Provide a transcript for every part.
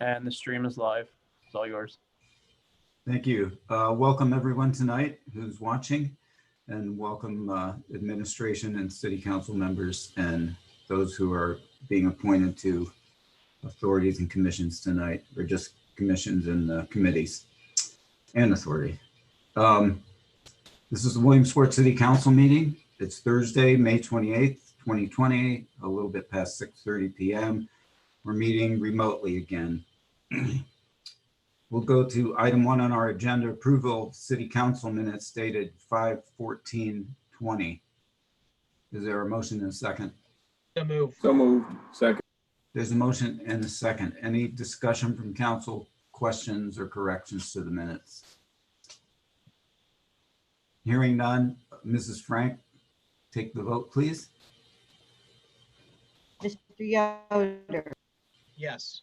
And the stream is live. It's all yours. Thank you. Welcome everyone tonight who's watching, and welcome administration and city council members and those who are being appointed to authorities and commissions tonight, or just commissions and committees and authority. This is the Williamsport City Council meeting. It's Thursday, May 28th, 2020, a little bit past 6:30 p.m. We're meeting remotely again. We'll go to item 1 on our agenda, approval of city council minutes dated 5/14/20. Is there a motion and a second? So moved. So moved. Second. There's a motion and a second. Any discussion from council, questions or corrections to the minutes? Hearing none, Mrs. Frank, take the vote, please. Mr. Yoder, Yes.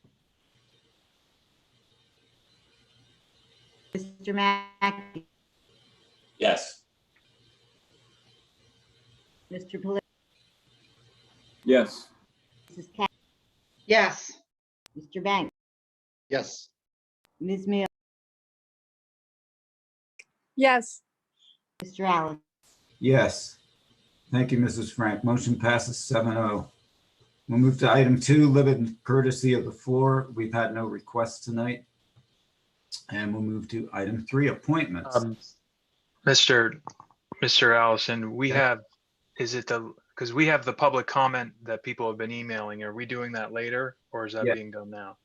Mr. Mackey, Yes. Mr. Pelisi, Yes. Mrs. Katz, Yes. Mr. Banks, Yes. Ms. Mill, Yes. Mr. Allen. Yes. Thank you, Mrs. Frank. Motion passes 7-0. We'll move to item 2, limited courtesy of the floor. We've had no requests tonight. And we'll move to item 3, appointments. Mr. Allison, we have, because we have the public comment that people have been emailing. Are we doing that later, or is that Yeah. being done now?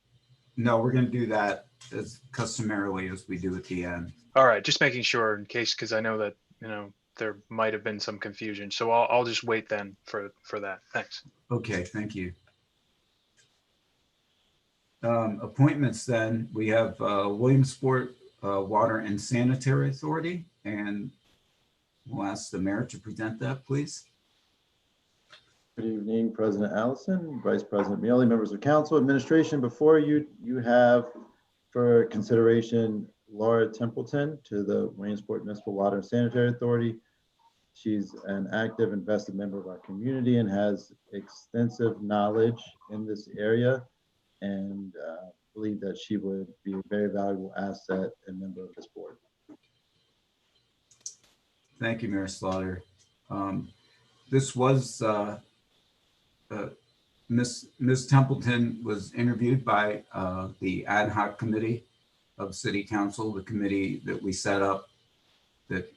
No, we're going to do that as customarily as we do at the end. All right, just making sure in case, because I know that, there might have been some confusion. So I'll just wait then for that. Thanks. Okay, thank you. Appointments then, we have Williamsport Water and Sanitary Authority, and we'll ask the mayor to present that, please. Good evening, President Allison, Vice President Mealy, members of council, administration. Before you, you have for consideration Laura Templeton to the Williamsport Municipal Water and Sanitary Authority. She's an active, invested member of our community and has extensive knowledge in this area, and believe that she would be a very valuable asset and member of this board. Thank you, Mayor Slaughter. This was Ms. Templeton was interviewed by the ad hoc committee of City Council, the committee that we set up that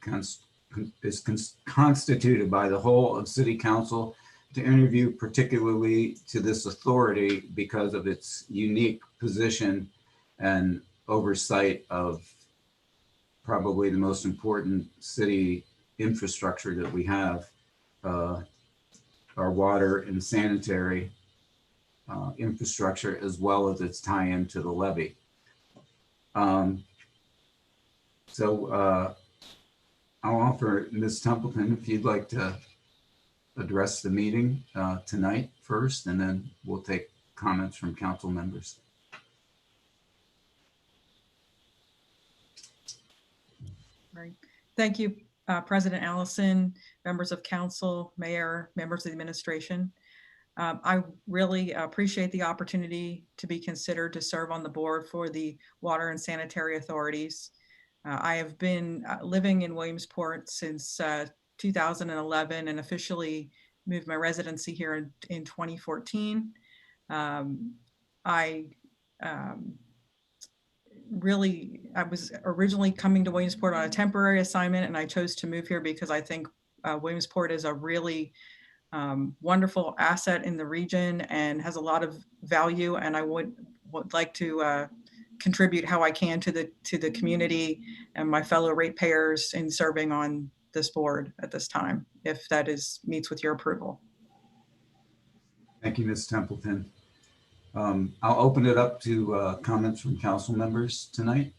is constituted by the whole of City Council to interview particularly to this authority because of its unique position and oversight of probably the most important city infrastructure that we have, our water and sanitary infrastructure, as well as its tie-in to the levee. I'll offer Ms. Templeton, if you'd like to address the meeting tonight first, and then we'll take comments from council members. Right. Thank you, President Allison, members of council, mayor, members of the administration. I really appreciate the opportunity to be considered to serve on the board for the Water and Sanitary Authorities. I have been living in Williamsport since 2011 and officially moved my residency here in 2014. I was originally coming to Williamsport on a temporary assignment, and I chose to move here because I think Williamsport is a really wonderful asset in the region and has a lot of value, and I would like to contribute how I can to the community and my fellow ratepayers in serving on this board at this time, if that meets with your approval. Thank you, Ms. Templeton. I'll open it up to comments from council members tonight.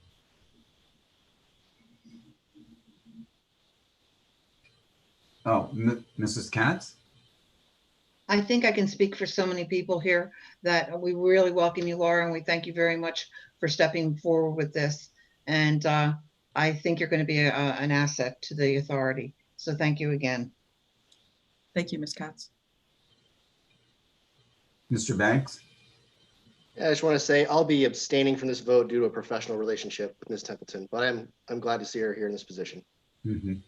Oh, Mrs. Katz? I think I can speak for so many people here that we really welcome you, Laura, and we thank you very much for stepping forward with this. And I think you're going to be an asset to the authority. So thank you again. Thank you, Ms. Katz. Mr. Banks? I just want to say I'll be abstaining from this vote due to a professional relationship with Ms. Templeton, but I'm glad to see her here in this position. Mhm.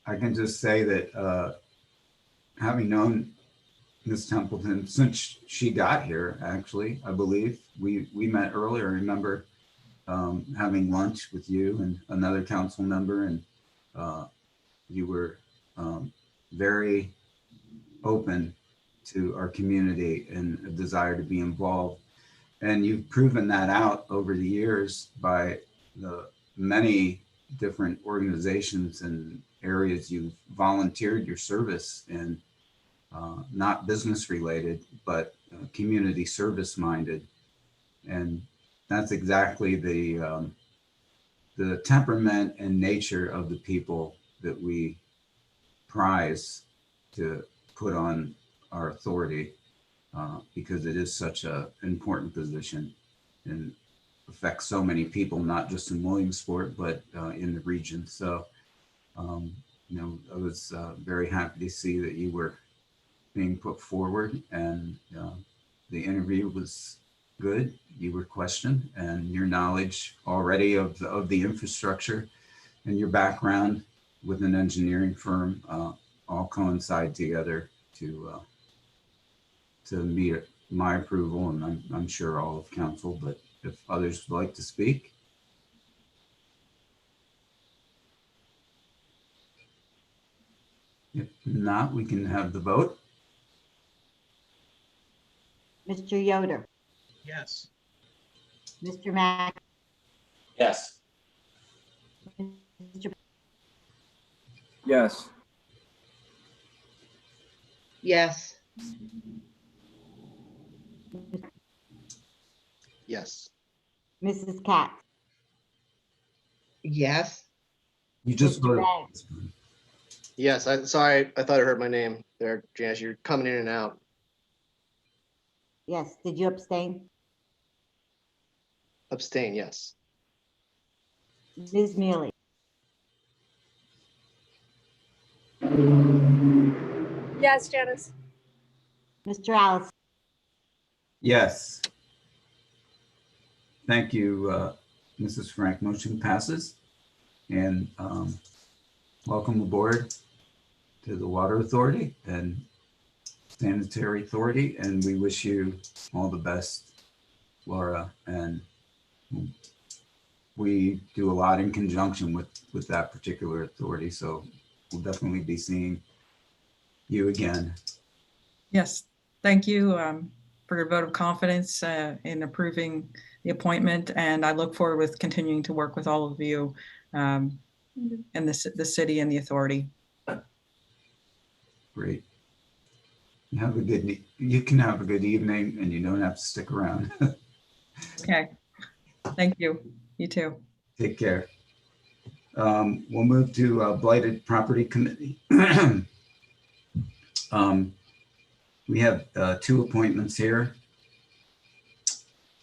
I can just say that having known Ms. Templeton since she got here, actually, I believe we met earlier. I remember having lunch with you and another council member, and you were very open to our community and a desire to be involved. And you've proven that out over the years by the many different organizations and areas you've volunteered your service in, not business related, but community service minded. And that's exactly the temperament and nature of the people that we prize to put on our authority, because it is such an important position and affects so many people, not just in Williamsport, but in the region. So, I was very happy to see that you were being put forward, and the interview was good. You were questioned, and your knowledge already of the infrastructure and your background with an engineering firm all coincide together to meet my approval, and I'm sure all of council. But if others would like to speak. If not, we can have the vote. Mr. Yoder, Yes. Mr. Mack, Yes. Mr. Yes. Yes. Yes. Mrs. Katz, Yes. You just Mr. voted. Banks, Yes. Sorry, I thought I heard my name there, Janice. You're coming in and out. yes, did you abstain? Abstain, yes. Ms. Mealy, Yes, Janice. Mr. Allison, Yes. Thank you, Mrs. Frank. Motion passes. And welcome aboard to the Water Authority and Sanitary Authority. And we wish you all the best, Laura. And we do a lot in conjunction with that particular authority. So we'll definitely be seeing you again. Yes, thank you for your vote of confidence in approving the appointment, and I look forward with continuing to work with all of you and the city and the authority. Great. You can have a good evening, and you don't have to stick around. Okay, thank you. You too. Take care. We'll move to Blighted Property Committee. We have two appointments here.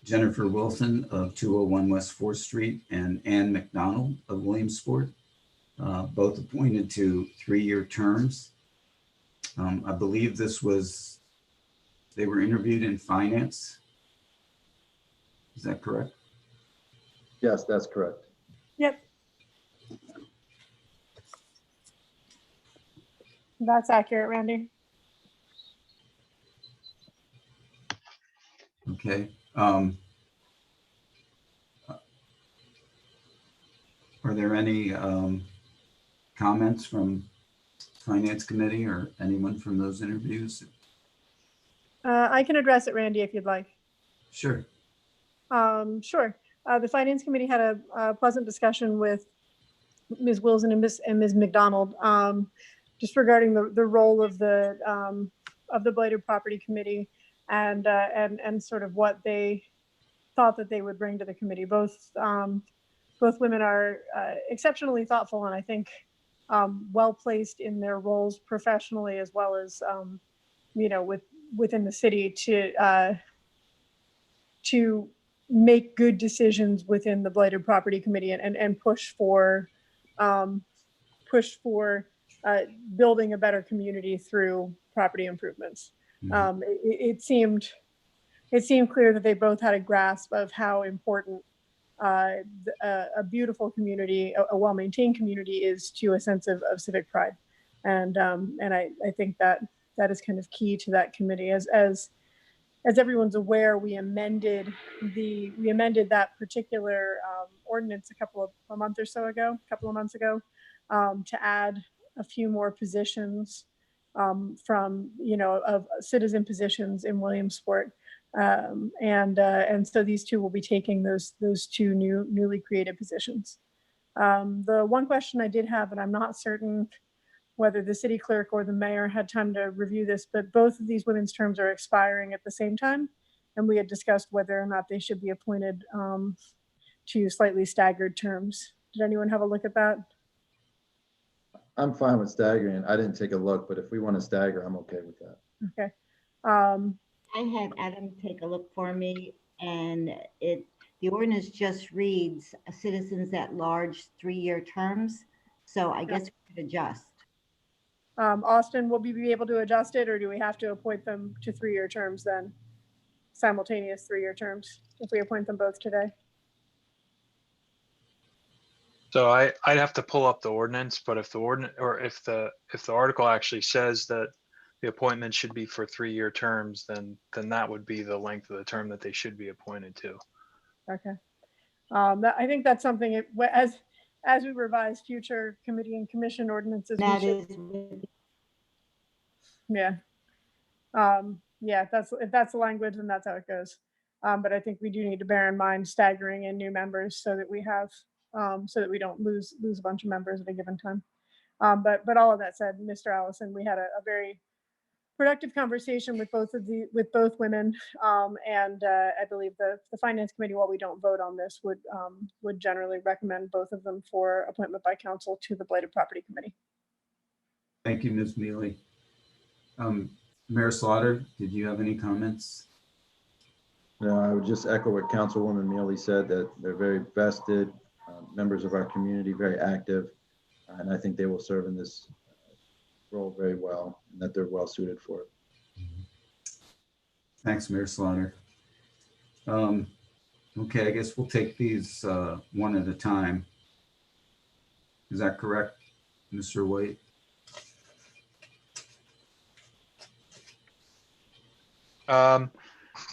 Jennifer Wilson of 201 West 4th Street and Ann McDonald of Williamsport, both appointed to 3-year terms. I believe they were interviewed in finance. Is that correct? Yes, that's correct. Yep. That's accurate, Randy. Okay. Are there any comments from Finance Committee or anyone from those interviews? I can address it, Randy, if you'd like. Sure. Sure. The Finance Committee had a pleasant discussion with Ms. Wilson and Ms. McDonald, just regarding the role of the Blighted Property Committee and sort of what they thought that they would bring to the committee. Both women are exceptionally thoughtful, and I think well placed in their roles professionally, as well as within the city to make good decisions within the Blighted Property Committee and push for building a better community through property improvements. Mhm. It seemed clear that they both had a grasp of how important a beautiful community, a well-maintained community is to a sense of civic pride. And I think that is kind of key to that committee. As everyone's aware, we amended that particular ordinance a couple of months ago, to add a few more positions from, of citizen positions in Williamsport. And so these two will be taking those two newly created positions. The one question I did have, and I'm not certain whether the city clerk or the mayor had time to review this, but both of these women's terms are expiring at the same time. And we had discussed whether or not they should be appointed to slightly staggered terms. Did anyone have a look at that? I'm fine with staggering. I didn't take a look, but if we want to stagger, I'm okay with that. Okay. I had Adam take a look for me, and the ordinance just reads citizens at large 3-year terms. So I guess we could adjust. Austin, will we be able to adjust it, or do we have to appoint them to 3-year terms then? Simultaneous 3-year terms, if we appoint them both today? So I'd have to pull up the ordinance, but if the ordinance, or if the article actually says that the appointment should be for 3-year terms, then that would be the length of the term that they should be appointed to. Okay. I think that's something, as we revise future committee and commission ordinances, we That should, is, yeah. Yeah, if that's the language, then that's how it goes. But I think we do need to bear in mind staggering in new members so that we have, so that we don't lose a bunch of members at a given time. But all of that said, Mr. Allison, we had a very productive conversation with both women, and I believe the finance committee, while we don't vote on this, would generally recommend both of them for appointment by council to the Blighted Property Committee. Thank you, Ms. Mealy. Mayor Slaughter, did you have any comments? No, I would just echo what Councilwoman Mealy said, that they're very vested members of our community, very active, and I think they will serve in this role very well, and that they're well suited for it. Thanks, Mayor Slaughter. Okay, I guess we'll take these one at a time. Is that correct, Mr. White?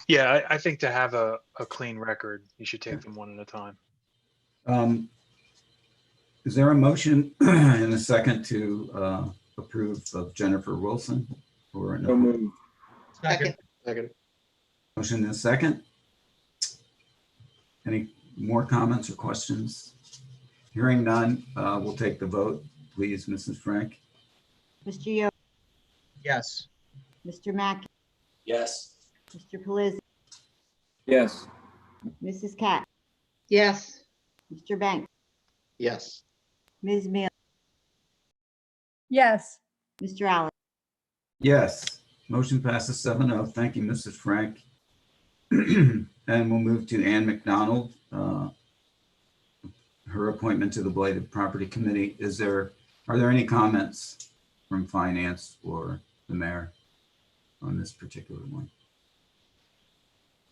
Yeah, I think to have a clean record, you should take them one at a time. Is there a motion and a second to approve of Jennifer Wilson? Or So moved. Second. Motion and a second. Any more comments or questions? Hearing none, we'll take the vote. Please, Mrs. Frank. Mr. Yoder, Yes. Mr. Mackey, Yes. Mr. Pelisi, Yes. Mrs. Katz, Yes. Mr. Banks, Yes. Ms. Mealy, Yes. Mr. Allison. Yes, motion passes 7-0. Thank you, Mrs. Frank. And we'll move to Ann McDonald. Her appointment to the Blighted Property Committee. Are there any comments from finance or the mayor on this particular one?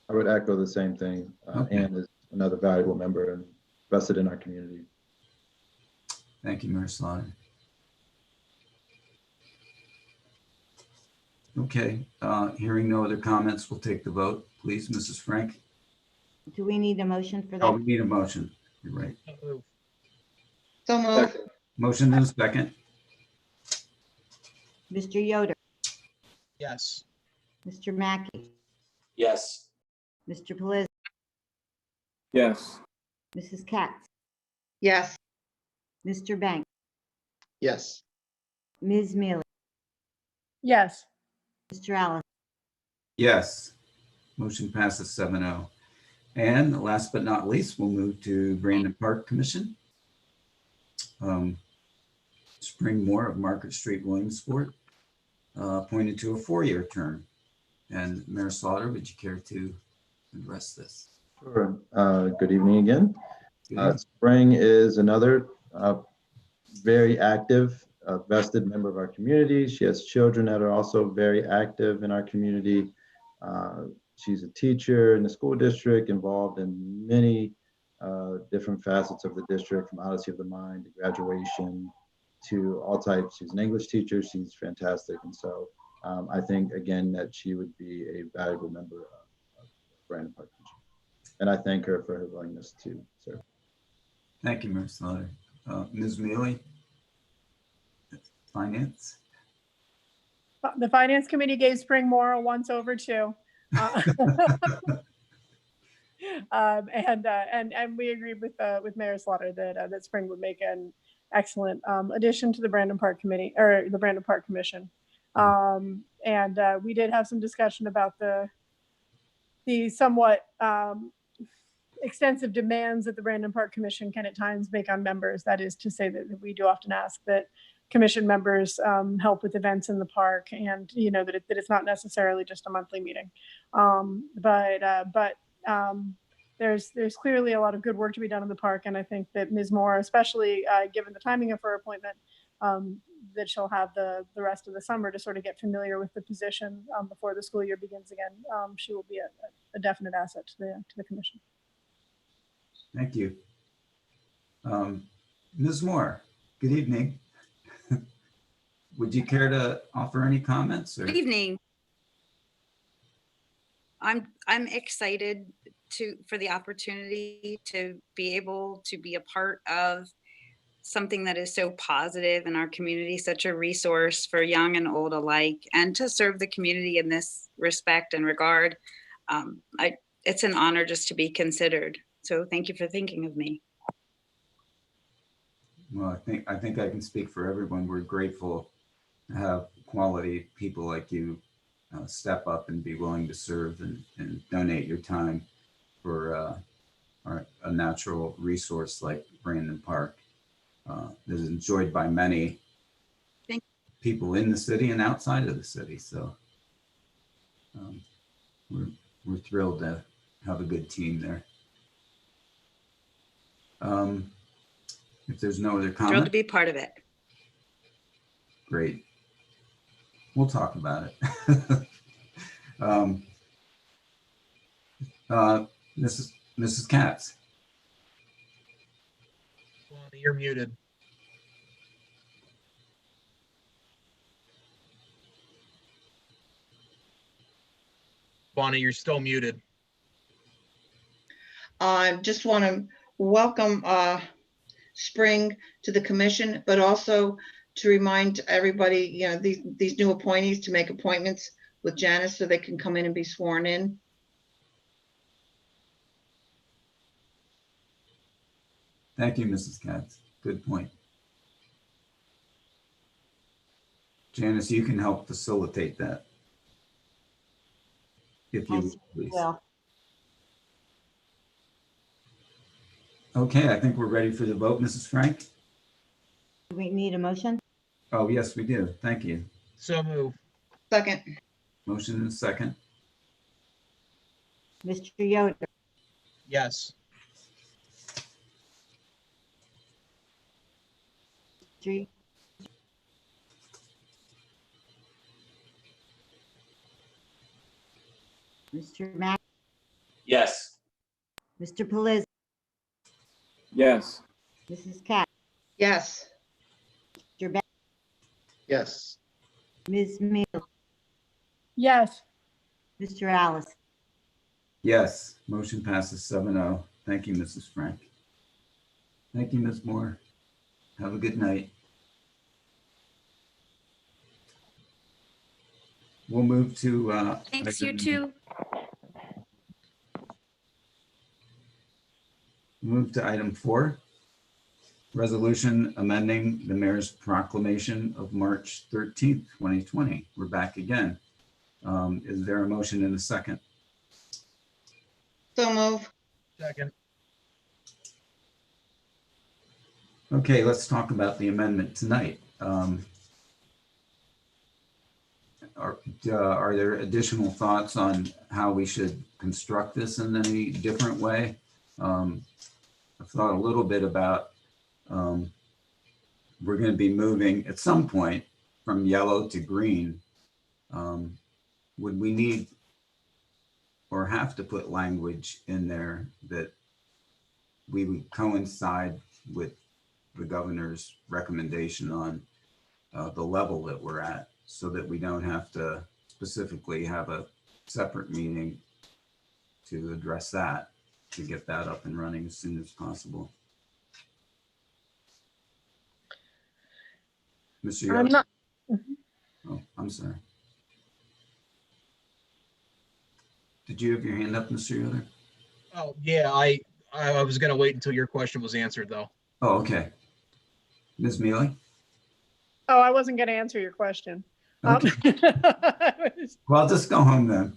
I would echo the same thing. Okay. Ann is another valuable member and vested in our community. Thank you, Mayor Slaughter. Okay, hearing no other comments, we'll take the vote. Please, Mrs. Frank. Do we need a motion for Oh, that? we need a motion. You're right. So moved. So moved. Motion and a second. Mr. Yoder, Yes. Mr. Mackey, Yes. Mr. Pelisi, Yes. Mrs. Katz, Yes. Mr. Banks, Yes. Ms. Mealy, Yes. Mr. Allison. Yes, motion passes 7-0. And last but not least, we'll move to Brandon Park Commission. Spring Moore of Market Street, Williamsport, appointed to a 4-year term. And Mayor Slaughter, would you care to address this? Sure. Good evening again. Good evening. Spring is another very active a vested member of our community. She has children that are also very active in our community. She's a teacher in the school district, involved in many different facets of the district, from Odyssey of the Mind to graduation to all types. She's an English teacher. She's fantastic. And so I think, again, that she would be a valuable member of Brandon Park Commission. And I thank her for her willingness to serve. Thank you, Ms. Slaughter. Ms. Mealy, Finance. The Finance Committee gave Spring Moore a once over too. And we agreed with Mayor Slaughter that Spring would make an excellent addition to the Brandon Park Committee, or the Brandon Park Commission. We did have some discussion about the somewhat extensive demands that the Brandon Park Commission can at times make on members. That is to say that we do often ask that commission members help with events in the park, and that it's not necessarily just a monthly meeting. There's clearly a lot of good work to be done in the park, and I think that Ms. Moore, especially given the timing of her appointment, that she'll have the rest of the summer to sort of get familiar with the position before the school year begins again. She will be a definite asset to the commission. Thank you. Ms. Moore, good evening. Would you care to offer any comments? Or? Good evening. I'm excited for the opportunity to be able to be a part of something that is so positive in our community, such a resource for young and old alike, and to serve the community in this respect and regard. It's an honor just to be considered. So thank you for thinking of me. Well, I think I can speak for everyone. We're grateful to have quality people like you step up and be willing to serve and donate your time for a natural resource like Brandon Park that is enjoyed by many people in the city and outside of the city. So we're thrilled to have a good team there. If there's no other comment. Thrilled to be part of it. Great. We'll talk about it. Mrs. Katz. Bonnie, you're muted. Bonnie, you're still muted. I just want to welcome Spring to the commission, but also to remind everybody, these new appointees to make appointments with Janice so they can come in and be sworn in. Thank you, Mrs. Katz. Good point. Janice, you can help facilitate that. If you would, please. Well, Okay, I think we're ready for the vote, Mrs. Frank. do we need a motion? Oh, yes, we do. Thank you. So move. Second. Motion and a second. Mr. Yoder, Yes. Mr. Mr. Mack, Yes. Mr. Pelisi, Yes. Mrs. Katz, Yes. Mr. Beck, Yes. Ms. Mealy, Yes. Mr. Alice. Yes, motion passes 7-0. Thank you, Mrs. Frank. Thank you, Ms. Moore. Have a good night. We'll move to Thanks, you too. move to item 4, resolution amending the mayor's proclamation of March 13th, 2020. We're back again. Is there a motion and a second? So move. Second. Okay, let's talk about the amendment tonight. Are there additional thoughts on how we should construct this in any different way? I've thought a little bit about we're going to be moving at some point from yellow to green, would we need or have to put language in there that we would coincide with the governor's recommendation on the level that we're at, so that we don't have to specifically have a separate meeting to address that, to get that up and running as soon as possible? Mr. I'm Yoder? not, Oh, I'm sorry. Did you have your hand up, Mr. Yoder? Oh, yeah, I was gonna wait until your question was answered, though. Oh, okay. Ms. Mealy? oh, I wasn't going to answer your question. Okay. Well, I'll just go home then.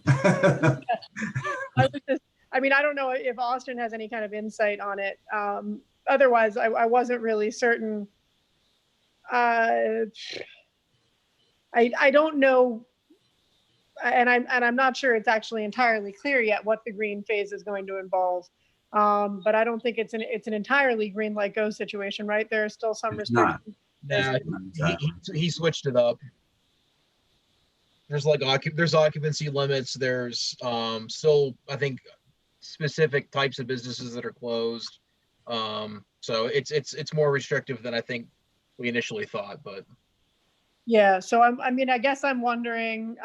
I mean, I don't know if Austin has any kind of insight on it. Otherwise, I wasn't really certain. I don't know, and I'm not sure it's actually entirely clear yet what the green phase is going to involve. But I don't think it's an entirely green light go situation, right? There are still some It's not. restrictions. Nah, Exactly. he switched it up. There's like there's occupancy limits. There's still, I think, specific types of businesses that are closed. So it's more restrictive than I think we initially thought, but Yeah, so I mean, I guess I'm wondering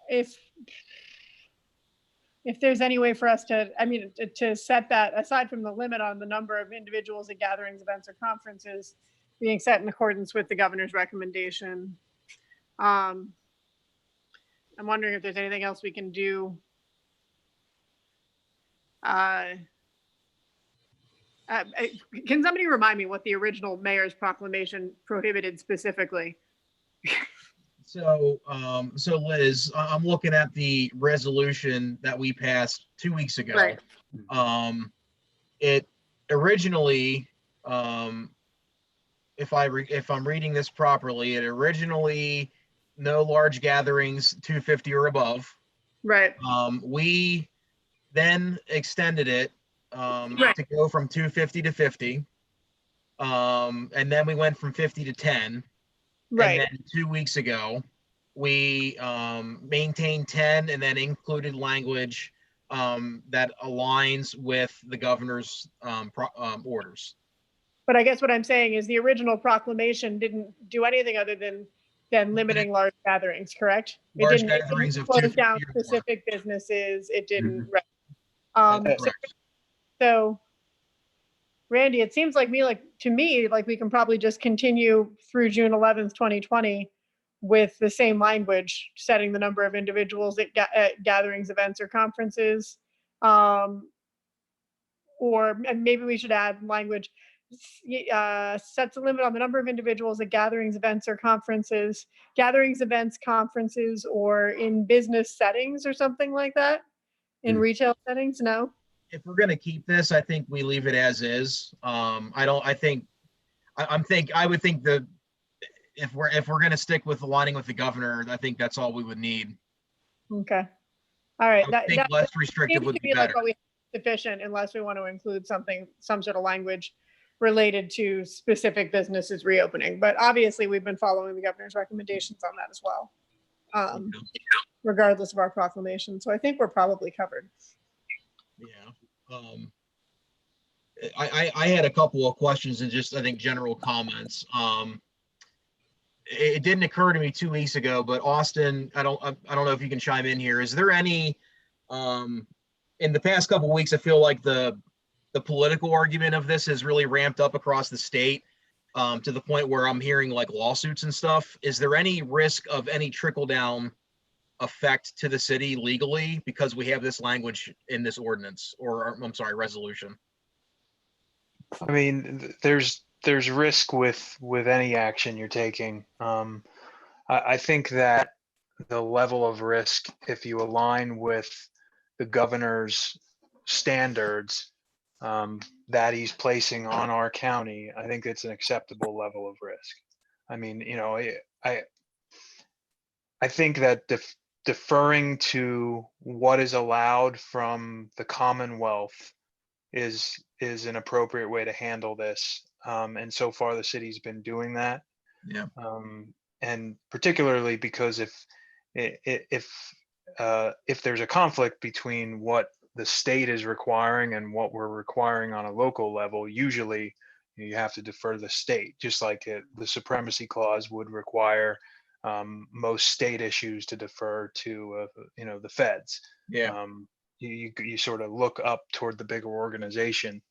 if there's any way for us to, I mean, to set that, aside from the limit on the number of individuals at gatherings, events, or conferences being set in accordance with the governor's recommendation. I'm wondering if there's anything else we can do. Can somebody remind me what the original mayor's proclamation prohibited specifically? so Liz, I'm looking at the resolution that we passed 2 weeks ago. Right. It originally, if I'm reading this properly, it originally no large gatherings 250 or above. Right. We then extended it Right. to go from 250 to 50. And then we went from 50 to 10. Right. And then 2 weeks ago, we maintained 10 and then included language that aligns with the governor's orders. But I guess what I'm saying is the original proclamation didn't do anything other than limiting large gatherings, correct? Large it gatherings didn't of close 250 down or more. specific businesses. It didn't. Mhm. Right. That's So, correct. so, Randy, it seems like to me, like we can probably just continue through June 11th, 2020 with the same language, setting the number of individuals at gatherings, events, or conferences. Or maybe we should add language, sets a limit on the number of individuals at gatherings, events, or conferences, or in business settings or something like that, in retail settings. No? If we're going to keep this, I think we leave it as is. I would think that if we're going to stick with aligning with the governor, I think that's all we would need. Okay. All right. I think less restrictive seems would to be me like better. what we have is sufficient, unless we want to include some sort of language related to specific businesses reopening. But obviously, we've been following the governor's recommendations on that as well, regardless of our proclamation. So I think we're probably covered. Yeah. I had a couple of questions and just, I think, general comments. It didn't occur to me 2 weeks ago, but Austin, I don't know if you can chime in here. Is there any, in the past couple of weeks, I feel like the political argument of this has really ramped up across the state, to the point where I'm hearing like lawsuits and stuff. Is there any risk of any trickle down effect to the city legally because we have this language in this ordinance, or I'm sorry, resolution? I mean, there's risk with any action you're taking. I think that the level of risk, if you align with the governor's standards that he's placing on our county, I think it's an acceptable level of risk. I mean, you know, I think that deferring to what is allowed from the Commonwealth is an appropriate way to handle this. And so far the city's been doing that. Yeah. And particularly because if there's a conflict between what the state is requiring and what we're requiring on a local level, usually you have to defer to the state, just like the supremacy clause would require most state issues to defer to the feds. Yeah. You sort of look up toward the bigger organization.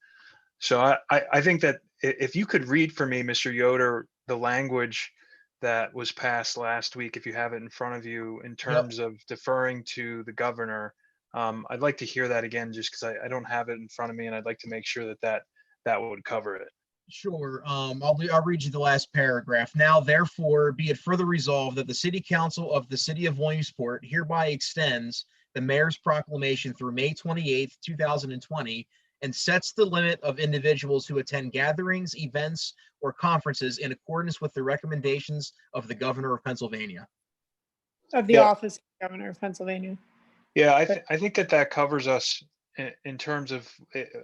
So I think that if you could read for me, Mr. Yoder, the language that was passed last week, if you have it in front of you, in terms of deferring to the governor, I'd like to hear that again, just because I don't have it in front of me, and I'd like to make sure that would cover it. Sure. I'll read you the last paragraph. Now, therefore, be it further resolved that the City Council of the City of Williamsport hereby extends the mayor's proclamation through May 28th, 2020, and sets the limit of individuals who attend gatherings, events, or conferences in accordance with the recommendations of the governor of Pennsylvania. Of the office of governor of Pennsylvania. Yeah, I think that covers us in terms of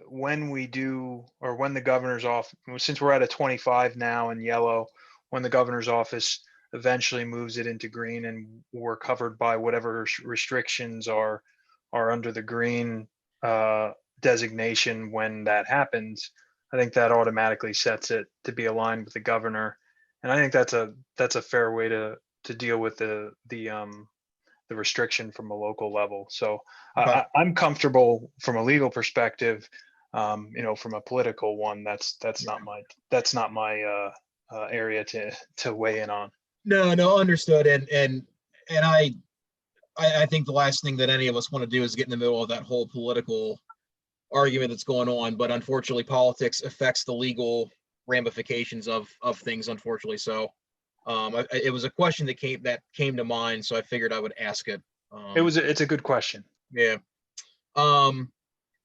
when we do, or when the governor's office, since we're at a 25 now in yellow, when the governor's office eventually moves it into green and we're covered by whatever restrictions are under the green designation when that happens, I think that automatically sets it to be aligned with the governor. And I think that's a fair way to deal with the restriction from a local level. So Okay. I'm comfortable from a legal perspective. From a political one, that's not my area to weigh in on. No, understood. And I think the last thing that any of us want to do is get in the middle of that whole political argument that's going on. But unfortunately, politics affects the legal ramifications of things, unfortunately. So it was a question that came to mind, so I figured I would ask it. It's a good question. Yeah.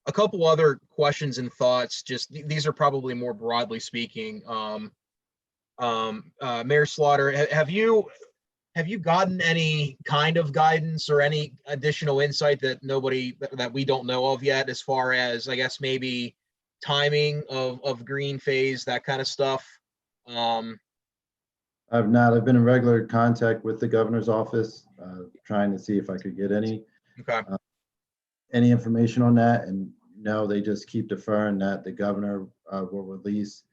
A couple other questions and thoughts. Just these are probably more broadly speaking. Mayor Slaughter, have you gotten any kind of guidance or any additional insight that we don't know of yet, as far as, I guess, maybe timing of green phase, that kind of stuff? I've not. I've been in regular contact with the governor's office, trying to see if I could get any information on that. And no, they just keep deferring that the governor will release.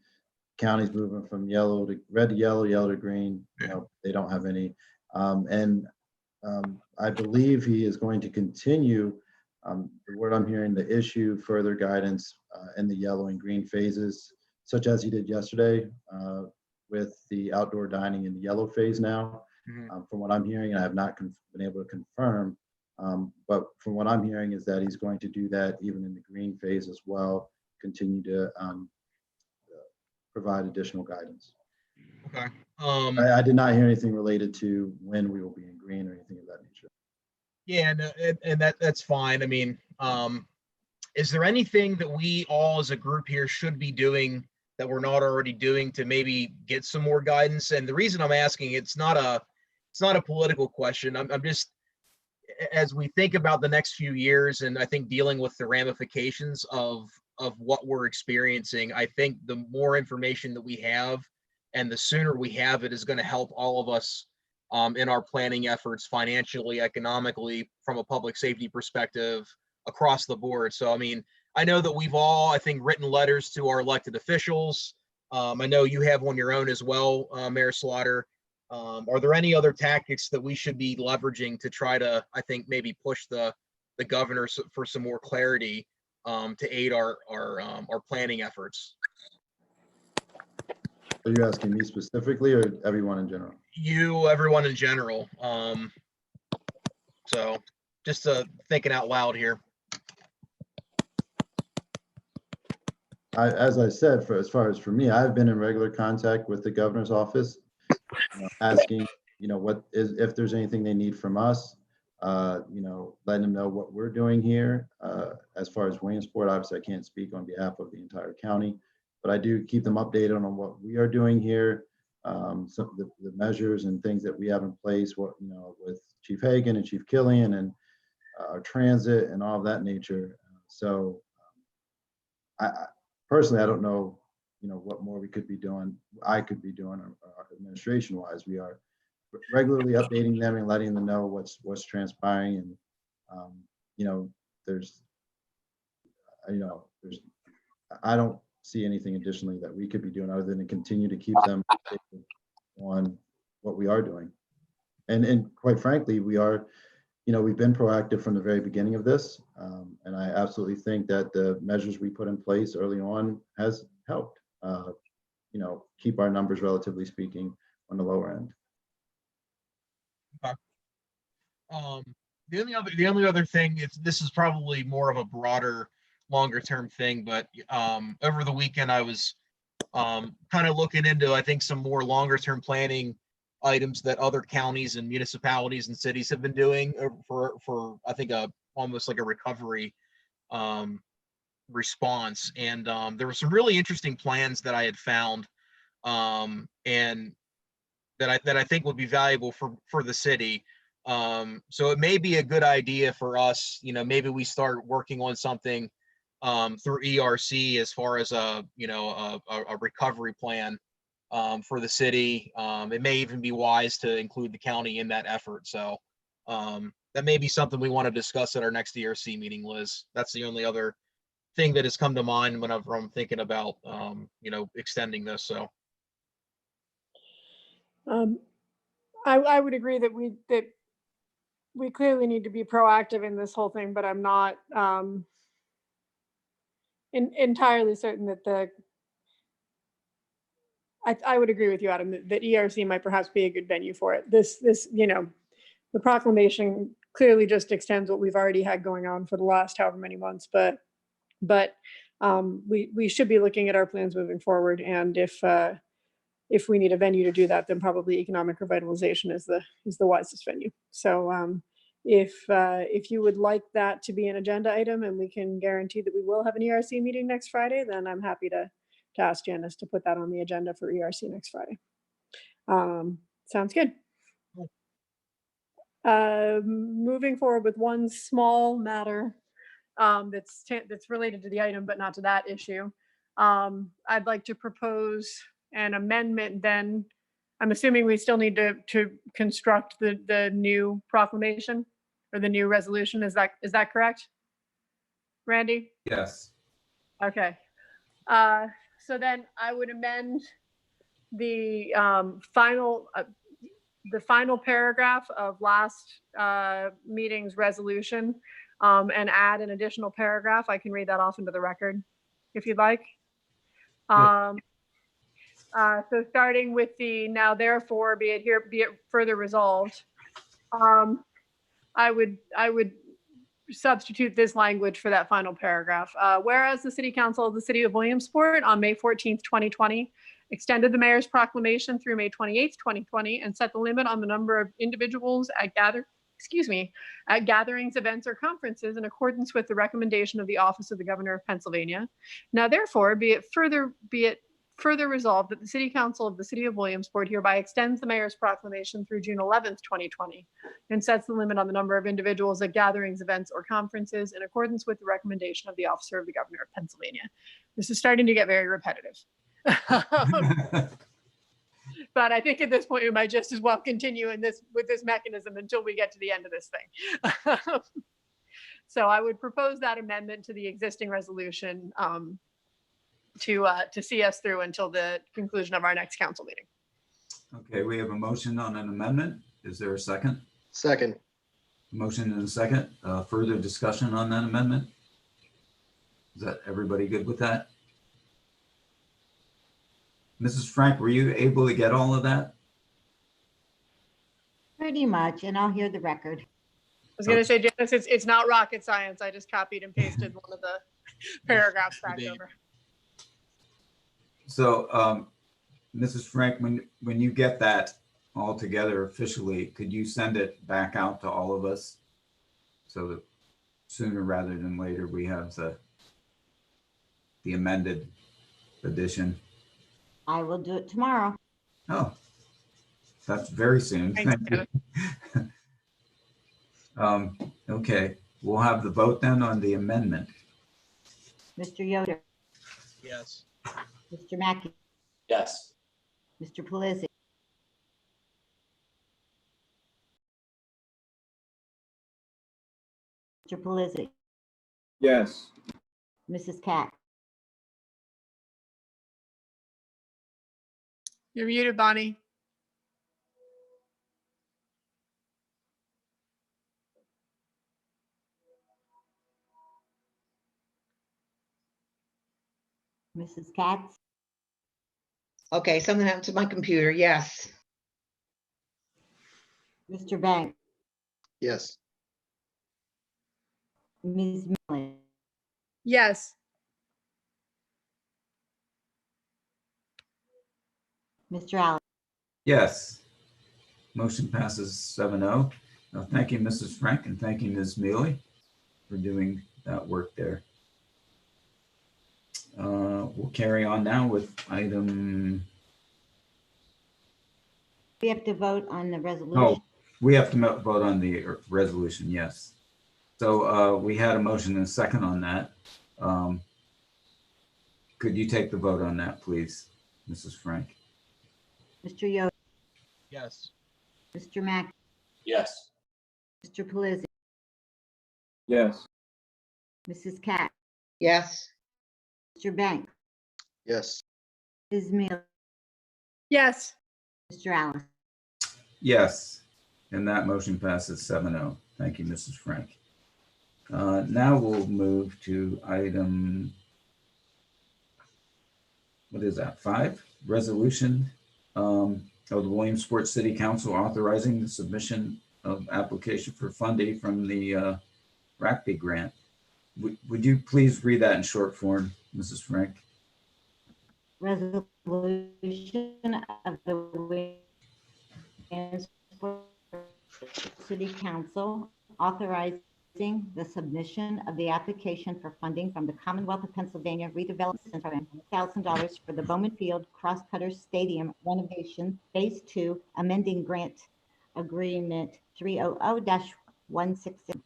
Counties moving from yellow to red to yellow, yellow to green. They don't have any. I believe he is going to continue, the word I'm hearing, to issue further guidance in the yellow and green phases, such as he did yesterday with the outdoor dining in the yellow phase now. From what I'm hearing, I have not been able to confirm, but from what I'm hearing is that he's going to do that even in the green phase as well, continue to provide additional guidance. Okay. I did not hear anything related to when we will be in green or anything of that nature. Yeah, no, and that's fine. I mean, is there anything that we all as a group here should be doing that we're not already doing to maybe get some more guidance? And the reason I'm asking, it's not a political question. I'm just, as we think about the next few years, and I think dealing with the ramifications of what we're experiencing, I think the more information that we have and the sooner we have it is going to help all of us in our planning efforts, financially, economically, from a public safety perspective, across the board. So, I mean, I know that we've all, I think, written letters to our elected officials. I know you have on your own as well, Mayor Slaughter. Are there any other tactics that we should be leveraging to try to, I think, maybe push the governor for some more clarity to aid our planning efforts? Are you asking me specifically or everyone in general? Everyone in general. So just thinking out loud here. As I said, as far as for me, I've been in regular contact with the governor's office, asking, if there's anything they need from us, letting them know what we're doing here. As far as Williamsport, obviously I can't speak on behalf of the entire county, but I do keep them updated on what we are doing here, some of the measures and things that we have in place, with Chief Hagan and Chief Killian and our transit and all of that nature. So Personally, I don't know, what more we could be doing, I could be doing administration wise. We are regularly updating them and letting them know what's transpiring. And, there's, I don't see anything additionally that we could be doing other than to continue to keep them updated on what we are doing. And quite frankly, we are, we've been proactive from the very beginning of this. And I absolutely think that the measures we put in place early on has helped, keep our numbers, relatively speaking, on the lower end. The only other thing, this is probably more of a broader, longer term thing, but over the weekend I was kind of looking into, I think, some more longer term planning items that other counties and municipalities and cities have been doing for I think almost like a recovery response. And there were some really interesting plans that I had found, and that I think would be valuable for the city. So it may be a good idea for us, maybe we start working on something through ERC as far as a recovery plan for the city. It may even be wise to include the county in that effort. So that may be something we want to discuss at our next ERC meeting, Liz. That's the only other thing that has come to mind whenever I'm thinking about extending this. So I would agree that we clearly need to be proactive in this whole thing, but I'm not entirely certain that I would agree with you, Adam, that ERC might perhaps be a good venue for it. The proclamation clearly just extends what we've already had going on for the last however many months, but we should be looking at our plans moving forward. And if we need a venue to do that, then probably economic revitalization is the wisest venue. So if you would like that to be an agenda item and we can guarantee that we will have an ERC meeting next Friday, then I'm happy to ask Janice to put that on the agenda for ERC next Friday. Sounds good. Moving forward with one small matter that's related to the item, but not to that issue. I'd like to propose an amendment then. I'm assuming we still need to construct the new proclamation or the new resolution. Is that correct, Randy? Yes. Okay. So then I would amend the final paragraph of last meeting's resolution and add an additional paragraph. I can read that off into the record if you'd like. So starting with the now therefore be it further resolved, I would substitute this language for that final paragraph. Whereas the City Council of the City of Williamsport on May 14th, 2020 extended the mayor's proclamation through May 28th, 2020 and set the limit on the number of individuals at gatherings, events, or conferences in accordance with the recommendation of the Office of the Governor of Pennsylvania. Now therefore be it further resolved that the City Council of the City of Williamsport hereby extends the mayor's proclamation through June 11th, 2020, and sets the limit on the number of individuals at gatherings, events, or conferences in accordance with the recommendation of the Officer of the Governor of Pennsylvania. This is starting to get very repetitive. But I think at this point, we might just as well continue with this mechanism until we get to the end of this thing. So I would propose that amendment to the existing resolution to see us through until the conclusion of our next council meeting. Okay, we have a motion on an amendment. Is there a second? Second. Motion and a second. Further discussion on that amendment? Is that everybody good with that? Mrs. Frank, were you able to get all of that? Pretty much, and I'll hear the record. I was going to say, Janice, it's not rocket science. I just copied and pasted one of the paragraphs back over. So, Mrs. Frank, when you get that all together officially, could you send it back out to all of us so that sooner rather than later we have the amended edition? I will do it tomorrow. Oh, that's very soon. Thanks, Thank you. Okay, we'll have the vote then on the amendment. Mr. Yoder, Yes. Mr. Mackey, Yes. Mr. Pelisi, Mr. Pelisi, Yes. Mrs. Katz, You're muted, Bonnie. Mrs. Katz, Okay, something happened to my computer. Yes. Mr. Banks, Yes. Ms. Millie, Yes. Mr. Allen. Yes. Motion passes 7-0. Thank you, Mrs. Frank, and thank you, Ms. Mealy, for doing that work there. We'll carry on now with item. We have to vote on the resolution. Oh, we have to vote on the resolution, yes. So we had a motion and a second on that. Could you take the vote on that, please, Mrs. Frank? Mr. Yoder, Yes. Mr. Mackey, Yes. Mr. Pelisi, Yes. Mrs. Katz, Yes. Mr. Banks, Yes. Ms. Mealy, Yes. Mr. Allen. Yes, and that motion passes 7-0. Thank you, Mrs. Frank. Now we'll move to item, what is that, 5? Resolution of the Williamsport City Council authorizing the submission of application for funding from the RACP grant. Would you please read that in short form, Mrs. Frank? Resolution of the Williamsport City Council authorizing the submission of the application for funding from the Commonwealth of Pennsylvania Redevelopment Program, $1,000 for the Bowman Field Crosscutters Stadium renovation, Phase 2, amending grant agreement 300-166.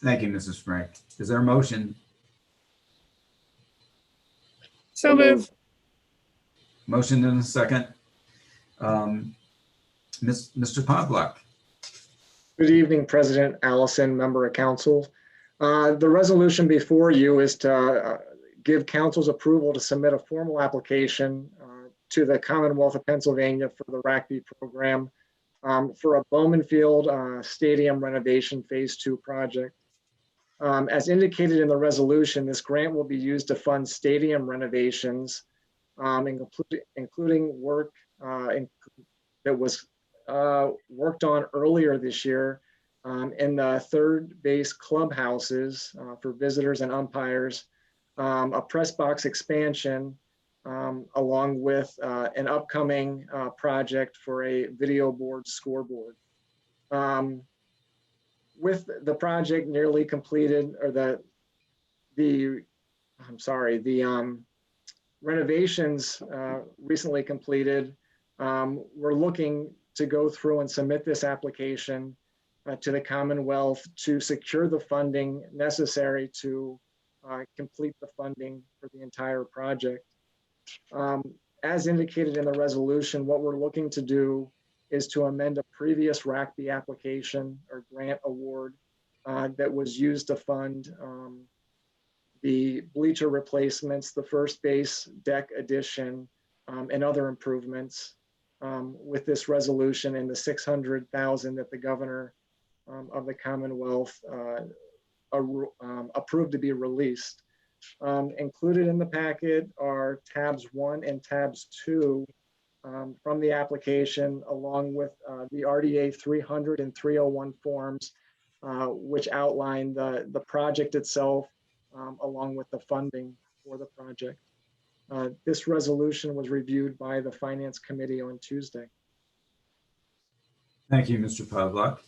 Thank you, Mrs. Frank. Is there a motion? So move. Motion and a second. Mr. Pavlak. Good evening, President Allison, member of council. The resolution before you is to give council's approval to submit a formal application to the Commonwealth of Pennsylvania for the RACP program for a Bowman Field Stadium renovation Phase 2 project. As indicated in the resolution, this grant will be used to fund stadium renovations, including work that was worked on earlier this year in the third base clubhouses for visitors and umpires, a press box expansion, along with an upcoming project for a video board scoreboard. With the project nearly completed, or the renovations recently completed, we're looking to go through and submit this application to the Commonwealth to secure the funding necessary to complete the funding for the entire project. As indicated in the resolution, what we're looking to do is to amend a previous RACP application or grant award that was used to fund the bleacher replacements, the first base deck addition, and other improvements with this resolution and the $600,000 that the governor of the Commonwealth approved to be released. Included in the packet are tabs 1 and tabs 2 from the application, along with the RDA 300 and 301 forms, which outline the project itself, along with the funding for the project. This resolution was reviewed by the Finance Committee on Tuesday. Thank you, Mr. Pavlak.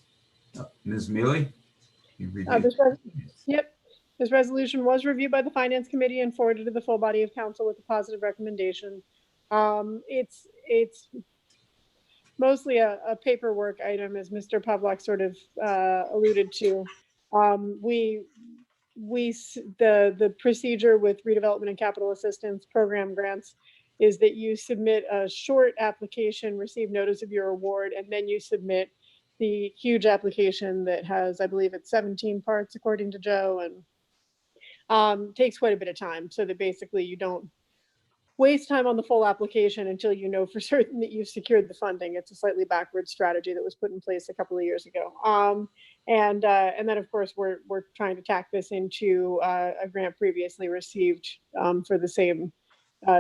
Ms. Mealy? Yep. This resolution was reviewed by the Finance Committee and forwarded to the full body of council with a positive recommendation. It's mostly a paperwork item, as Mr. Pavlak sort of alluded to. the procedure with redevelopment and capital assistance program grants is that you submit a short application, receive notice of your award, and then you submit the huge application that has, I believe it's 17 parts according to Joe, and takes quite a bit of time, so that basically you don't waste time on the full application until you know for certain that you've secured the funding. It's a slightly backward strategy that was put in place a couple of years ago. And then of course we're trying to tack this into a grant previously received for the same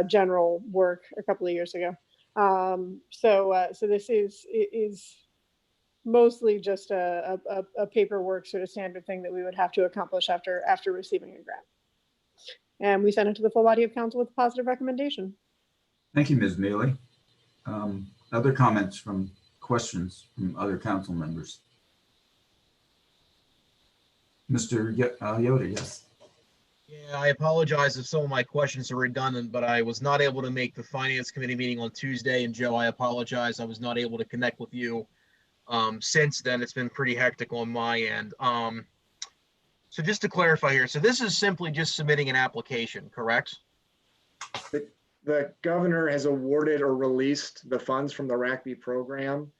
general work a couple of years ago. So this is mostly just a paperwork sort of standard thing that we would have to accomplish after receiving a grant. And we sent it to the full body of council with a positive recommendation. Thank you, Ms. Mealy. Other comments questions from other council members? Mr. Yoder, yes. Yeah, I apologize if some of my questions are redundant, but I was not able to make the finance committee meeting on Tuesday. And Joe, I apologize. I was not able to connect with you. Since then, it's been pretty hectic on my end. So just to clarify here, so this is simply just submitting an application, correct? The governor has awarded or released the funds from the RACB program.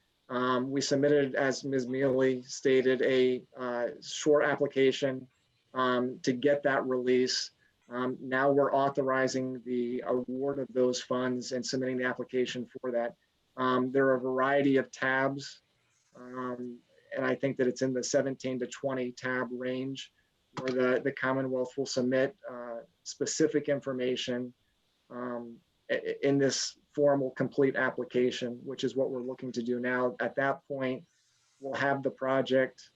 We submitted, as Ms. Mealy stated, a short application to get that release. Now we're authorizing the award of those funds and submitting the application for that. There are a variety of tabs, and I think that it's in the 17 to 20 tab range, where the Commonwealth will submit specific information in this formal complete application, which is what we're looking to do now. At that point, we'll have the project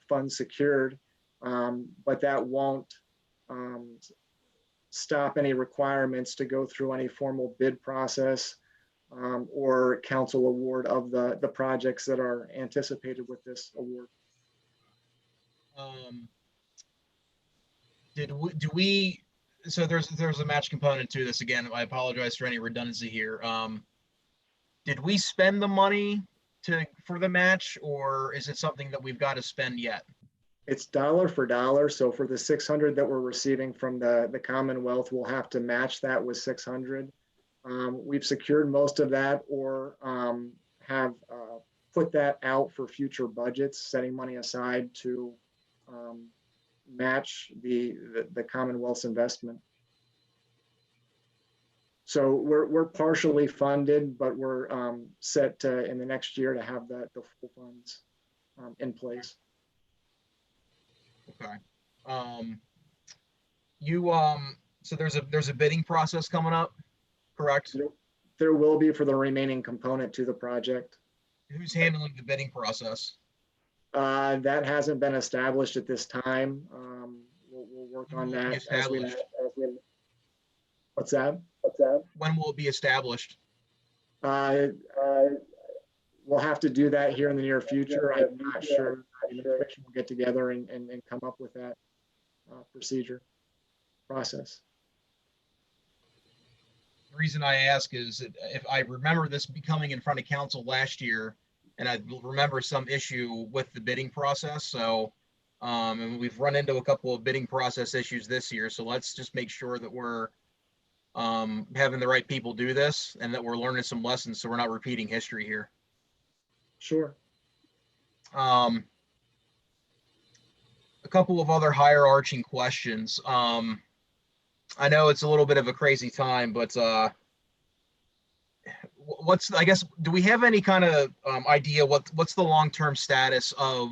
funds secured, but that won't stop any requirements to go through any formal bid process or council award of the projects that are anticipated with this award. So there's a match component to this. Again, I apologize for any redundancy here. Did we spend the money for the match, or is it something that we've got to spend yet? It's dollar for dollar. So for the 600 that we're receiving from the Commonwealth, we'll have to match that with 600. We've secured most of that, or have put that out for future budgets, setting money aside to match the Commonwealth's investment. So we're partially funded, but we're set in the next year to have the full funds in place. Okay. So there's a bidding process coming up, correct? There will be for the remaining component to the project. Who's handling the bidding process? That hasn't been established at this time. We'll work on that as we. What's that? When will it be established? We'll have to do that here in the near future. I'm not sure. We'll get together and come up with that process. The reason I ask is that if I remember this coming in front of council last year, and I remember some issue with the bidding process. So, and we've run into a couple of bidding process issues this year. So let's just make sure that we're having the right people do this, and that we're learning some lessons, so we're not repeating history here. Sure. A couple of other higher arching questions. I know it's a little bit of a crazy time, but I guess, do we have any kind of idea what's the long-term status of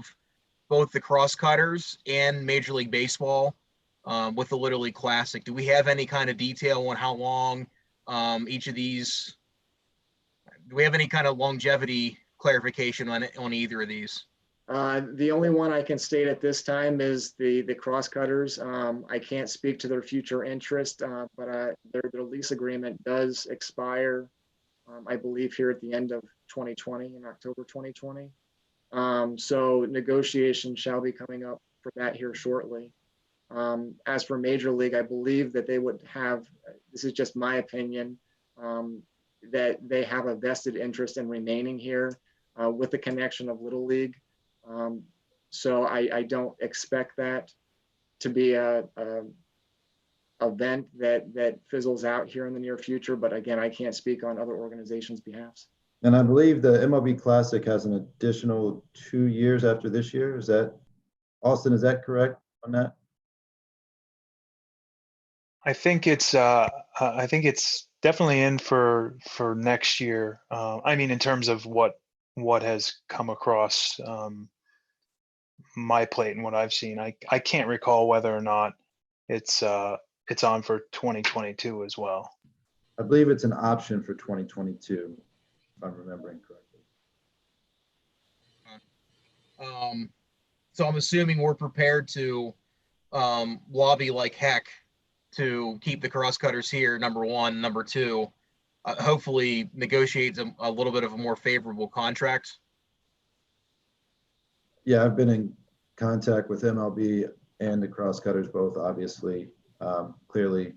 both the crosscutters and Major League Baseball with the Little League Classic? Do we have any kind of detail on how long each of these, do we have any kind of longevity clarification on either of these? The only one I can state at this time is the crosscutters. I can't speak to their future interest, but their lease agreement does expire, I believe, here at the end of 2020, in October 2020. So negotiations shall be coming up for that here shortly. As for Major League, I believe that they would have, this is just my opinion, that they have a vested interest in remaining here with the connection of Little League. So I don't expect that to be a event that fizzles out here in the near future. But again, I can't speak on other organizations' behalfs. And I believe the MLB Classic has an additional 2 years after this year. Is that, Austin, is that correct on that? I think it's definitely in for next year. I mean, in terms of what has come across my plate and what I've seen, I can't recall whether or not it's on for 2022 as well. I believe it's an option for 2022, if I'm remembering correctly. So I'm assuming we're prepared to lobby like heck to keep the crosscutters here, number one. Number two, hopefully negotiate a little bit of a more favorable contract. Yeah, I've been in contact with MLB and the crosscutters both, obviously. Clearly,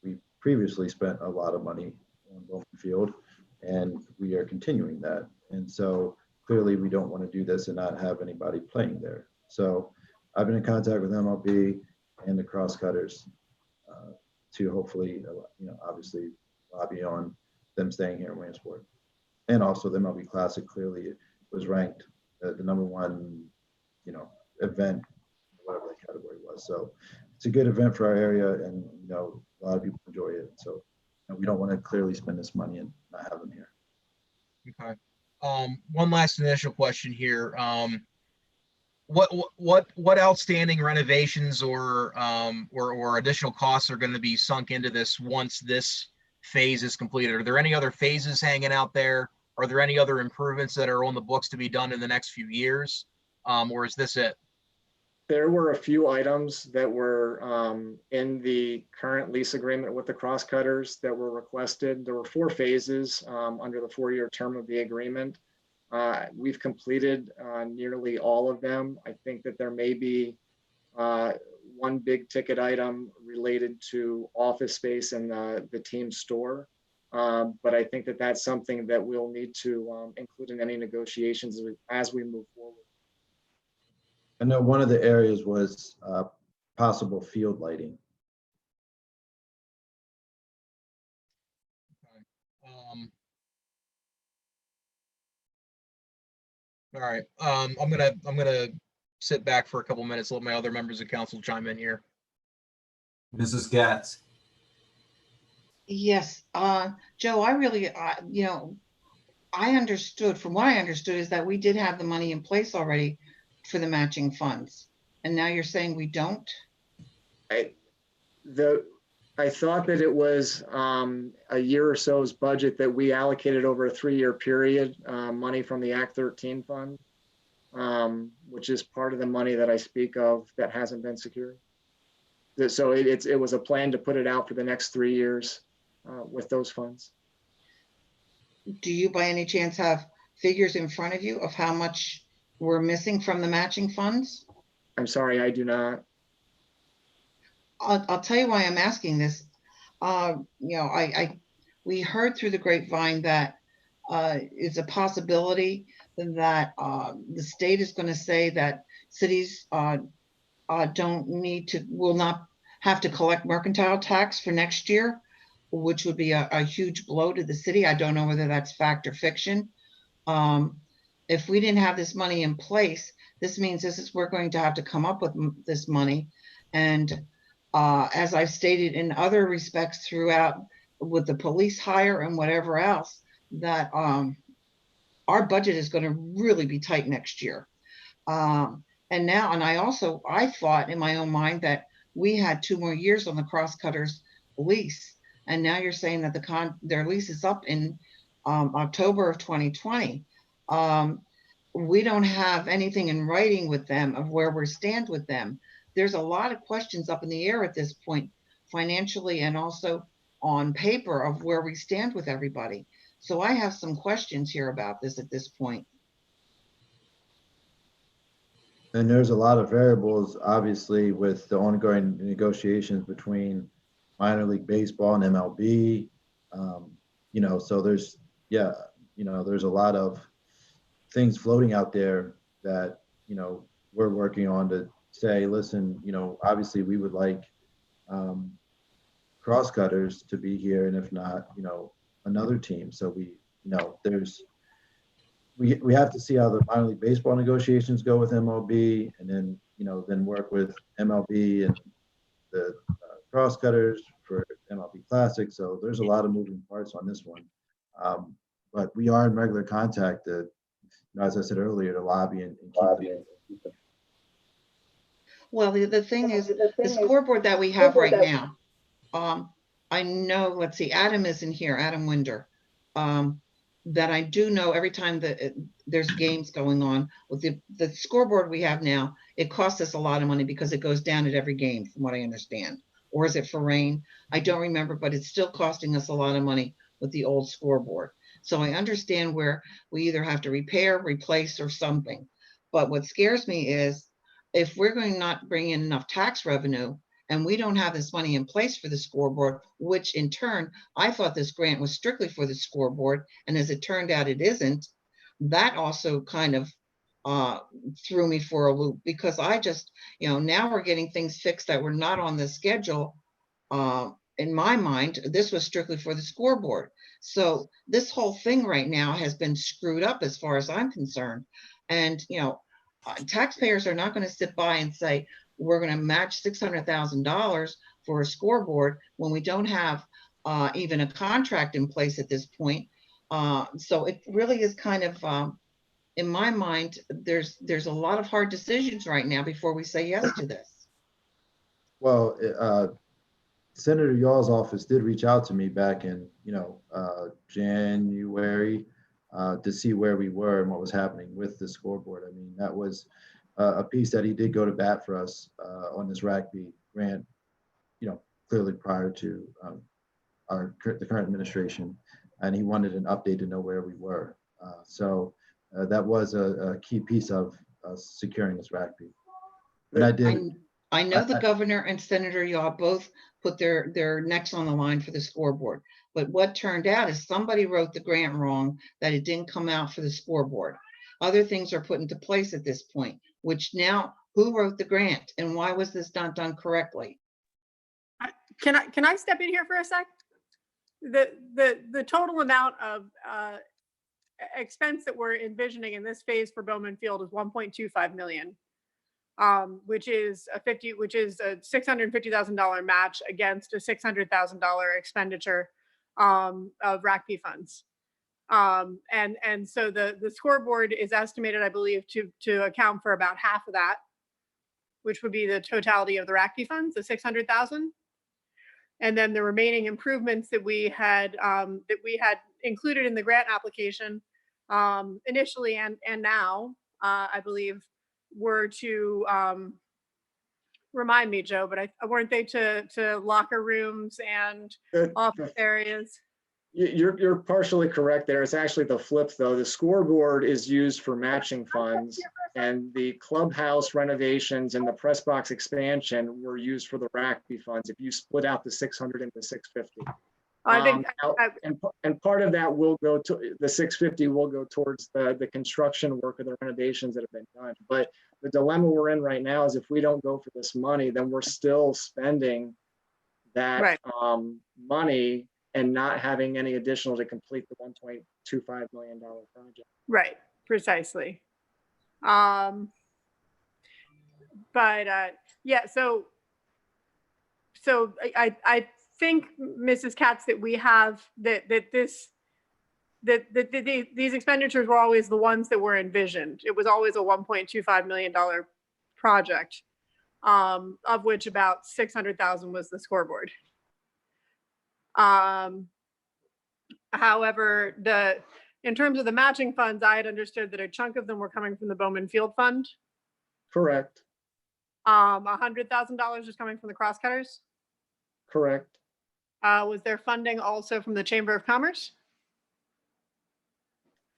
we previously spent a lot of money on Bowman Field, and we are continuing that. And so clearly we don't want to do this and not have anybody playing there. So I've been in contact with MLB and the crosscutters to hopefully, obviously lobby on them staying here in Williamsport. And also the MLB Classic clearly was ranked the number one, event, whatever the category was. So it's a good event for our area, and a lot of people enjoy it. So we don't want to clearly spend this money and not have them here. Okay. One last initial question here. What outstanding renovations or additional costs are going to be sunk into this once this phase is completed? Are there any other phases hanging out there? Are there any other improvements that are on the books to be done in the next few years? Or is this it? There were a few items that were in the current lease agreement with the crosscutters that were requested. There were 4 phases under the 4-year term of the agreement. We've completed nearly all of them. I think that there may be one big ticket item related to office space in the team store. But I think that that's something that we'll need to include in any negotiations as we move forward. I know one of the areas was possible field lighting. All right. I'm gonna sit back for a couple minutes, let my other members of council chime in here. Mrs. Gatz. Yes, Joe, I really, I understood, from what I understood is that we did have the money in place already for the matching funds. And now you're saying we don't? I thought that it was a year or so's budget that we allocated over a 3-year period, money from the Act 13 fund, which is part of the money that I speak of that hasn't been secured. So it was a plan to put it out for the next 3 years with those funds. Do you by any chance have figures in front of you of how much we're missing from the matching funds? I'm sorry, I do not. I'll tell you why I'm asking this. We heard through the grapevine that it's a possibility that the state is going to say that cities will not have to collect mercantile tax for next year, which would be a huge blow to the city. I don't know whether that's fact or fiction. If we didn't have this money in place, this means we're going to have to come up with this money. And as I've stated in other respects throughout with the police hire and whatever else, that our budget is going to really be tight next year. And I thought in my own mind that we had 2 more years on the crosscutters lease. And now you're saying that their lease is up in October of 2020. We don't have anything in writing with them of where we stand with them. There's a lot of questions up in the air at this point, financially and also on paper, of where we stand with everybody. So I have some questions here about this at this point. And there's a lot of variables, obviously, with the ongoing negotiations between minor league baseball and MLB. So there's a lot of things floating out there that, we're working on to say, listen, obviously we would like crosscutters to be here, and if not, another team. So we have to see how the minor league baseball negotiations go with MLB, and then then work with MLB and the crosscutters for MLB Classic. So there's a lot of moving parts on this one, but we are in regular contact to, as I said earlier, to lobby and keep them. Well, the thing is, the scoreboard that we have right now, I know, let's see, Adam isn't here, Adam Winder. That I do know every time that there's games going on with the scoreboard we have now, it costs us a lot of money because it goes down at every game, from what I understand. Or is it for rain? I don't remember, but it's still costing us a lot of money with the old scoreboard. So I understand where we either have to repair, replace, or something. But what scares me is if we're going to not bring in enough tax revenue, and we don't have this money in place for the scoreboard, which in turn, I thought this grant was strictly for the scoreboard. And as it turned out, it isn't. That also kind of threw me for a loop, because I just, now we're getting things fixed that were not on the schedule. In my mind, this was strictly for the scoreboard. So this whole thing right now has been screwed up as far as I'm concerned. And, taxpayers are not going to sit by and say, we're going to match $600,000 for a scoreboard when we don't have even a contract in place at this point. So it really is kind of, in my mind, there's a lot of hard decisions right now before we say yes to this. Well, Senator Yaw's office did reach out to me back in, January to see where we were and what was happening with the scoreboard. I mean, that was a piece that he did go to bat for us on this RACB grant, clearly prior to the current administration, and he wanted an update to know where we were. So that was a key piece of securing this RACB. And I did. I know the governor and Senator Yaw both put their necks on the line for the scoreboard, but what turned out is somebody wrote the grant wrong, that it didn't come out for the scoreboard. Other things are put into place at this point, which now, who wrote the grant and why was this not done correctly? Can I step in here for a sec? The total amount of expense that we're envisioning in this phase for Bowman Field is 1.25 million, which is a $650,000 match against a $600,000 expenditure of RACP funds. And so the scoreboard is estimated, I believe, to account for about half of that, which would be the totality of the RACP funds, the 600,000. And then the remaining improvements that we had included in the grant application initially and now, I believe, were to remind me, Joe, but weren't they to locker rooms and office areas? You're partially correct there. It's actually the flip, though. The scoreboard is used for matching funds, and the clubhouse renovations and the press box expansion were used for the RACB funds. If you split out the 600 into 650, and part of that will go to the 650 will go towards the construction work of the renovations that have been done. But the dilemma we're in right now is if we don't go for this money, then we're still spending that money and not having any additional to complete the $1.25 million project. Right, precisely. But yeah, so I think, Mrs. Katz, that we have that these expenditures were always the ones that were envisioned. It was always a $1.25 million project, of which about 600,000 was the scoreboard. However, in terms of the matching funds, I had understood that a chunk of them were coming from the Bowman Field Fund. Correct. $100,000 is coming from the crosscutters. Correct. Was there funding also from the Chamber of Commerce?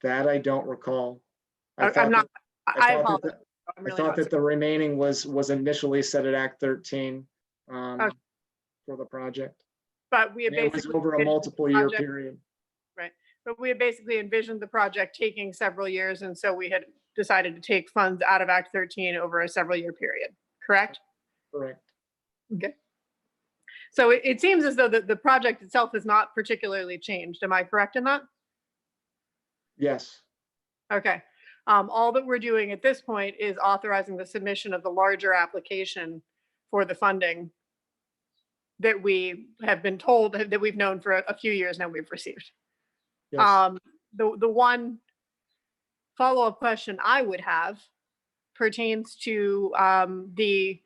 That I don't recall. I thought that the remaining was initially set at Act 13 for the project. But we had basically, it was over a multiple year period. Right. But we had basically envisioned the project taking several years. And so we had decided to take funds out of Act 13 over a several year period. correct? Correct. Okay. So it seems as though the project itself has not particularly changed. Am I correct in that? Yes. Okay. All that we're doing at this point is authorizing the submission of the larger application for the funding that we have been told that we've known for a few years now we've received. Yes. The one follow-up question I would have pertains to the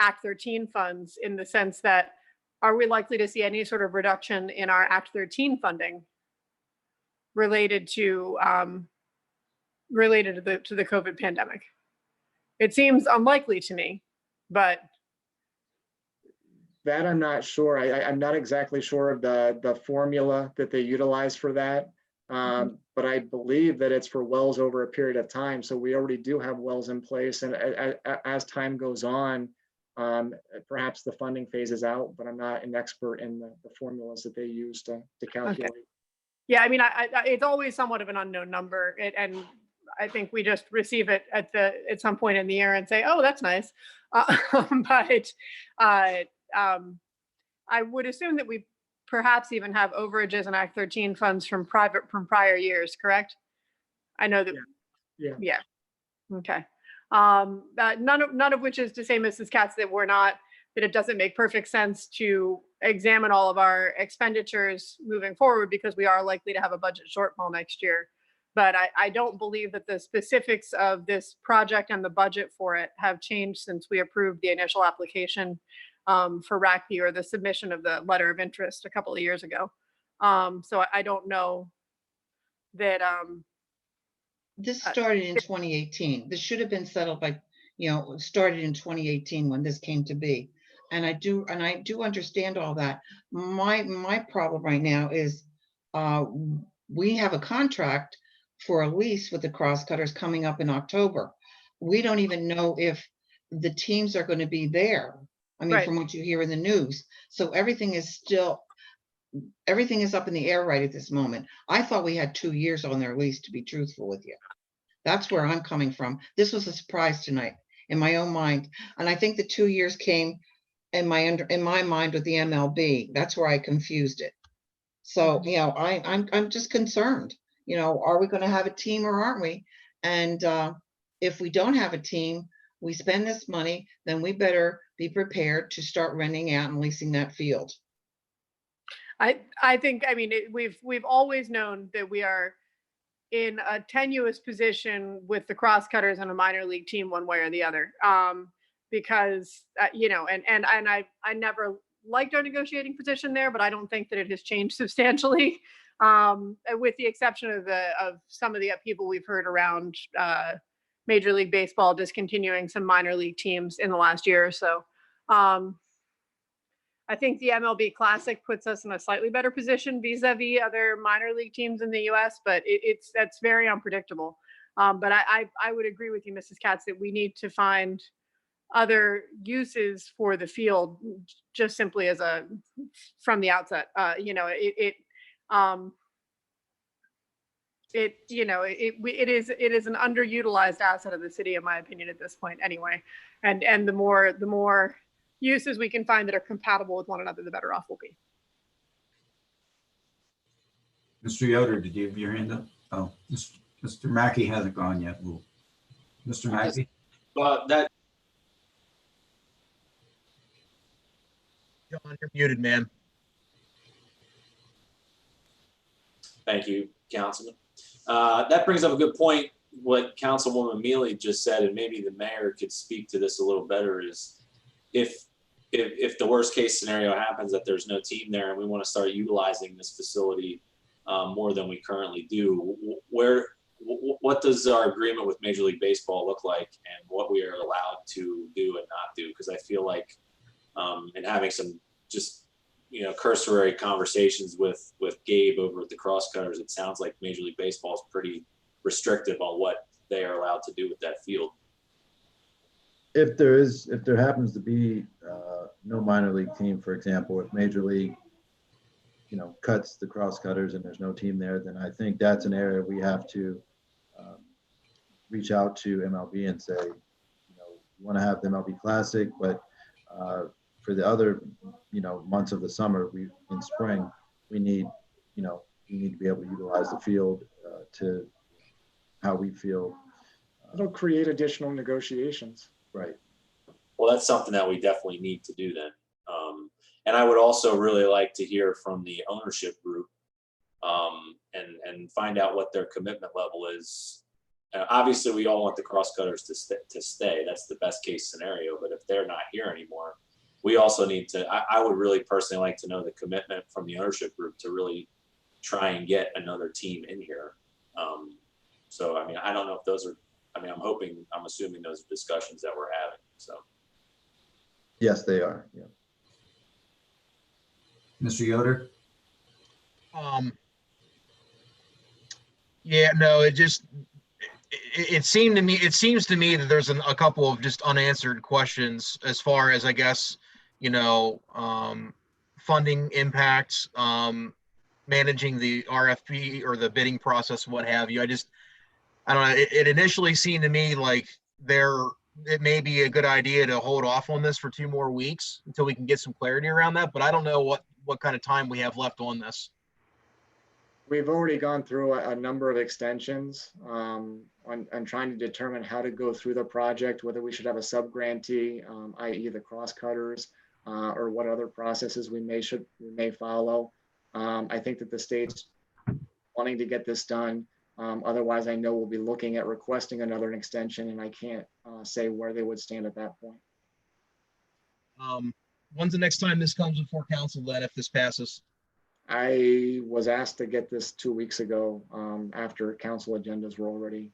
Act 13 funds, in the sense that, are we likely to see any sort of reduction in our Act 13 funding related to the COVID pandemic? It seems unlikely to me, but That I'm not sure. I'm not exactly sure of the formula that they utilize for that. But I believe that it's for wells over a period of time. So we already do have wells in place, and as time goes on, perhaps the funding phases out, but I'm not an expert in the formulas that they use to calculate. okay. Yeah, I mean, it's always somewhat of an unknown number, and I think we just receive it at some point in the year and say, oh, that's nice. But I would assume that we perhaps even have overages in Act 13 funds from prior years, correct? I know that. Yeah. Yeah. Okay. None of which is to say, Mrs. Katz, that it doesn't make perfect sense to examine all of our expenditures moving forward, because we are likely to have a budget shortfall next year. But I don't believe that the specifics of this project and the budget for it have changed since we approved the initial application for RACP, or the submission of the letter of interest a couple of years ago. So I don't know that. This started in 2018. This should have been settled by, started in 2018 when this came to be. And I do understand all that. My problem right now is we have a contract for a lease with the Crosscutters coming up in October. We don't even know if the teams are going to be there. I mean, Right. From what you hear in the news. So everything is up in the air right at this moment. I thought we had 2 years on their lease, to be truthful with you. That's where I'm coming from. This was a surprise tonight in my own mind. And I think the 2 years came in my mind with the MLB. That's where I confused it. So, I'm just concerned, are we going to have a team or aren't we? And if we don't have a team, we spend this money, then we better be prepared to start renting out and leasing that field. I think, I mean, we've always known that we are in a tenuous position with the Crosscutters and a minor league team, one way or the other, because and I never liked our negotiating position there, but I don't think that it has changed substantially, with the exception of some of the upheaval we've heard around Major League Baseball discontinuing some minor league teams in the last year or so. I think the MLB Classic puts us in a slightly better position vis-a-vis other minor league teams in the U.S., but that's very unpredictable. But I would agree with you, Mrs. Katz, that we need to find other uses for the field, just simply from the outset. It is an underutilized asset of the city, in my opinion, at this point, anyway. And the more uses we can find that are compatible with one another, the better off we'll be. Mr. Yoder, did you have your hand up? Oh, Mr. Mackey hasn't gone yet. Mr. Mackey? That John, you're muted, man. Thank you, Councilman. That brings up a good point. What Councilwoman Mealy just said, and maybe the mayor could speak to this a little better, is if the worst case scenario happens that there's no team there and we want to start utilizing this facility more than we currently do, what does our agreement with Major League Baseball look like, and what we are allowed to do and not do? Because I feel like in having some just cursory conversations with Gabe over at the Crosscutters, it sounds like Major League Baseball is pretty restrictive on what they are allowed to do with that field. If there happens to be no minor league team, for example, if Major League, cuts the Crosscutters and there's no team there, then I think that's an area we have to reach out to MLB and say, want to have the MLB Classic, but for the other, months of the summer, in spring, we need to be able to utilize the field to how we feel. It'll create additional negotiations. Right. Well, that's something that we definitely need to do then. And I would also really like to hear from the ownership group and find out what their commitment level is. Obviously, we all want the crosscutters to stay. That's the best case scenario. But if they're not here anymore, we also need to, I would really personally like to know the commitment from the ownership group to really try and get another team in here. So, I mean, I don't know if those are, I'm assuming those are discussions that we're having, so. Yes, they are. Yeah. Mr. Yoder? Yeah, no, it seems to me that there's a couple of just unanswered questions as far as, I guess, funding impacts, managing the RFP or the bidding process, what have you. I don't know. It initially seemed to me like it may be a good idea to hold off on this for 2 more weeks until we can get some clarity around that. But I don't know what kind of time we have left on this. We've already gone through a number of extensions on trying to determine how to go through the project, whether we should have a sub-grantee, i.e. the crosscutters, or what other processes we may follow. I think that the state's wanting to get this done. Otherwise, I know we'll be looking at requesting another extension, and I can't say where they would stand at that point. When's the next time this comes before council then, if this passes? I was asked to get this 2 weeks ago after council agendas were already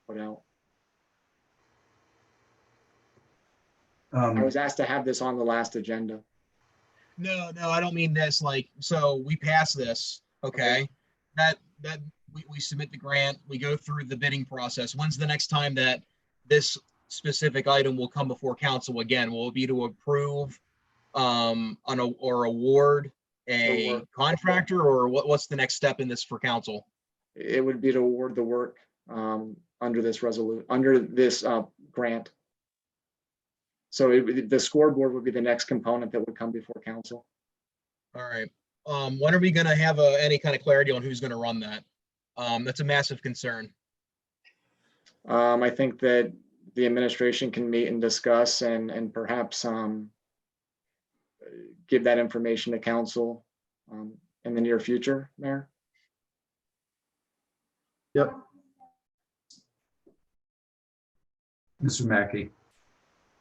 put out. I was asked to have this on the last agenda. No, I don't mean this. Like, so we pass this, okay? That we submit the grant, we go through the bidding process. When's the next time that this specific item will come before council again? Will it be to approve or award a contractor, or what's the next step in this for council? It would be to award the work under this grant. So the scoreboard would be the next component that would come before council. All right. When are we going to have any kind of clarity on who's going to run that? That's a massive concern. I think that the administration can meet and discuss and perhaps give that information to council in the near future, Mayor. Yep. Mr. Mackey?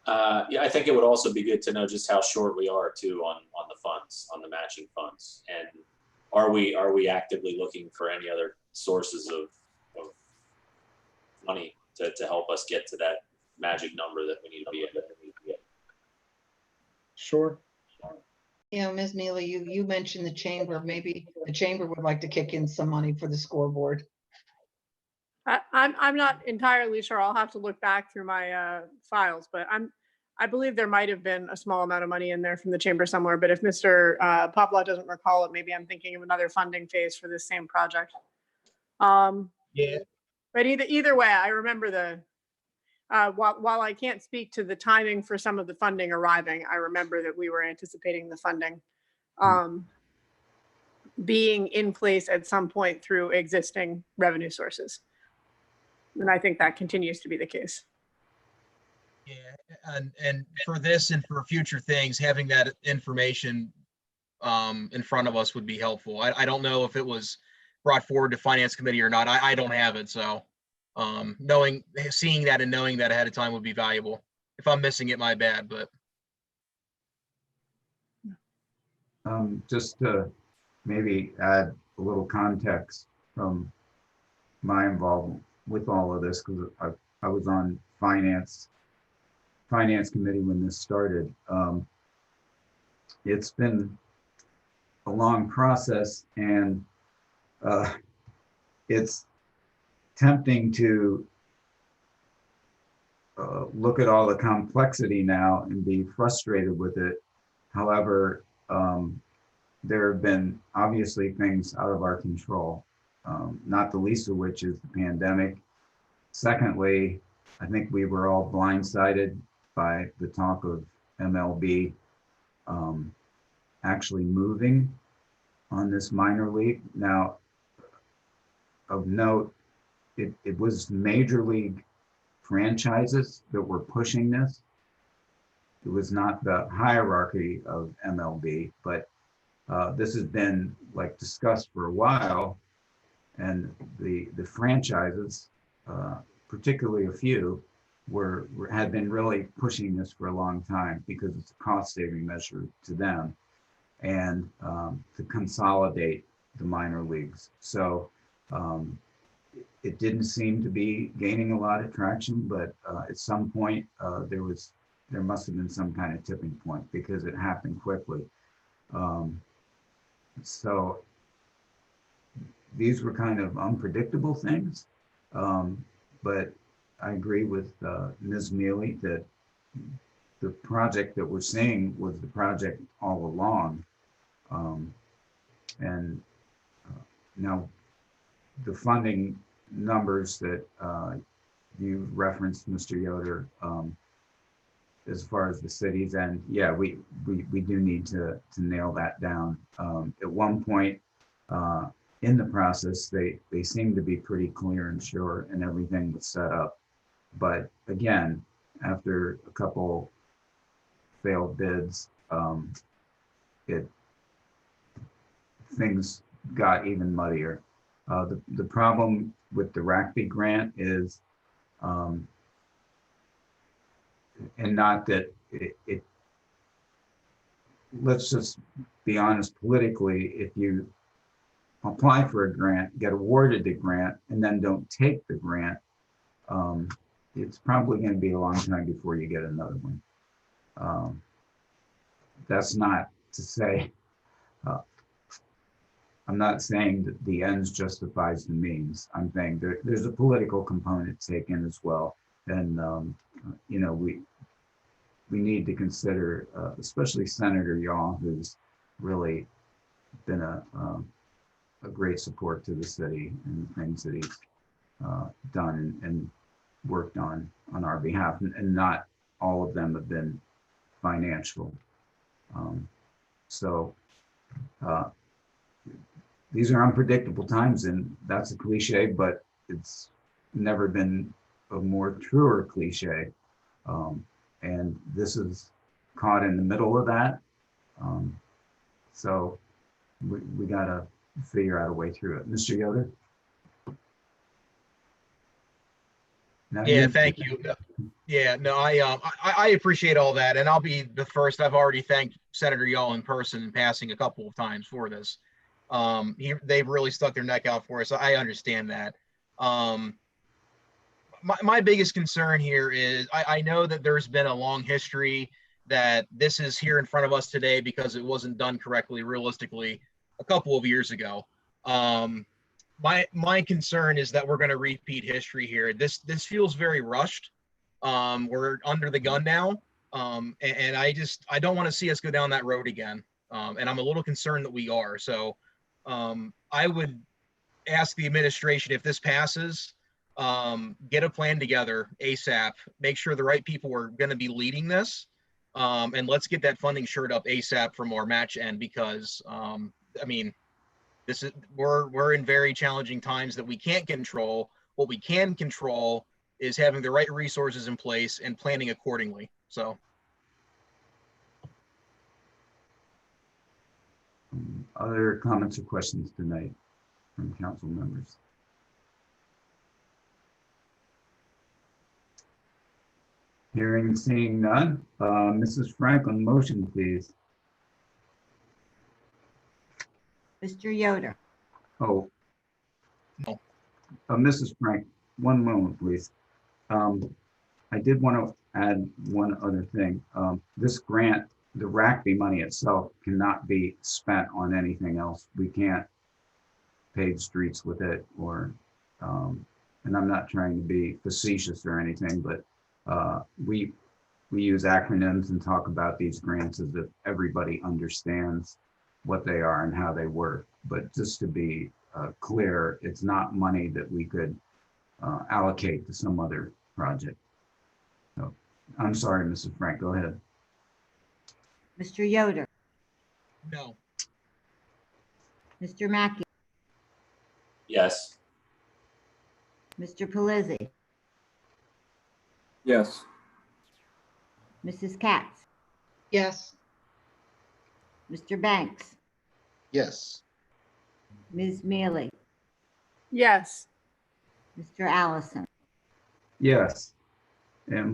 Yeah, I think it would also be good to know just how short we are too on the funds, on the matching funds, and are we actively looking for any other sources of money to help us get to that magic number that we need to be at? Sure. Ms. Neely, you mentioned the chamber. Maybe the chamber would like to kick in some money for the scoreboard. I'm not entirely sure. I'll have to look back through my files, but I believe there might have been a small amount of money in there from the chamber somewhere. But if Mr. Poplar doesn't recall it, maybe I'm thinking of another funding phase for this same project. Yeah. But either way, I remember while I can't speak to the timing for some of the funding arriving, I remember that we were anticipating the funding being in place at some point through existing revenue sources. And I think that continues to be the case. Yeah, and for this and for future things, having that information in front of us would be helpful. I don't know if it was brought forward to finance committee or not. I don't have it, so seeing that and knowing that ahead of time would be valuable. If I'm missing it, my bad, but. Just to maybe add a little context from my involvement with all of this, because I was on finance committee when this started. It's been a long process, and it's tempting to look at all the complexity now and be frustrated with it. However, there have been obviously things out of our control, not the least of which is the pandemic. Secondly, I think we were all blindsided by the talk of MLB actually moving on this minor league. Now, of note, it was major league franchises that were pushing this. It was not the hierarchy of MLB, but this has been like discussed for a while, and the franchises, particularly a few, had been really pushing this for a long time because it's a cost-saving measure to them, and to consolidate the minor leagues. So it didn't seem to be gaining a lot of traction, but at some point there must have been some kind of tipping point because it happened quickly. So these were kind of unpredictable things, but I agree with Ms. Mealy that the project that we're seeing was the project all along. And now the funding numbers that you referenced, Mr. Yoder, as far as the cities, and yeah, we do need to nail that down. At one point in the process, they seemed to be pretty clear and sure, and everything was set up. But again, after a couple failed bids, things got even muddier. The problem with the RACB grant is, and not that it, let's just be honest politically, if you apply for a grant, get awarded the grant, and then don't take the grant, it's probably going to be a long time before you get another one. That's not to say, I'm not saying that the ends justifies the means. I'm saying there's a political component taken as well. And, you know, we need to consider, especially Senator Yaw, who's really been a great support to the city and things that he's done and worked on our behalf. And not all of them have been financial. These are unpredictable times, and that's a cliche, but it's never been a more truer cliche. And this is caught in the middle of that. So we gotta figure out a way through it. Mr. Yoder? Yeah, thank you. Yeah, no, I appreciate all that, and I'll be the first. I've already thanked Senator Yaw in person in passing a couple of times for this. They've really stuck their neck out for us. I understand that. My biggest concern here is I know that there's been a long history that this is here in front of us today because it wasn't done correctly, realistically, a couple of years ago. My concern is that we're going to repeat history here. This feels very rushed. We're under the gun now, and I don't want to see us go down that road again. And I'm a little concerned that we are. So I would ask the administration, if this passes, get a plan together ASAP. Make sure the right people are going to be leading this, and let's get that funding shored up ASAP from our match end, because I mean, we're in very challenging times that we can't control. What we can control is having the right resources in place and planning accordingly. So. Other comments or questions tonight from council members? Hearing and seeing none. Mrs. Frank, on the motion, please. Mr. Yoder? Oh. No. Mrs. Frank, one moment, please. I did want to add one other thing. This grant, the RACB money itself, cannot be spent on anything else. We can't pave streets with it, or, and I'm not trying to be facetious or anything, but we use acronyms and talk about these grants as if everybody understands what they are and how they work. But just to be clear, it's not money that we could allocate to some other project. I'm sorry, Mrs. Frank, go ahead. Mr. Yoder, No. Mr. Mackey, Yes. Mr. Pelisi, Yes. Mrs. Katz, Yes. Mr. Banks, Yes. Ms. Mealy, Yes. Mr. Allison. Yes. And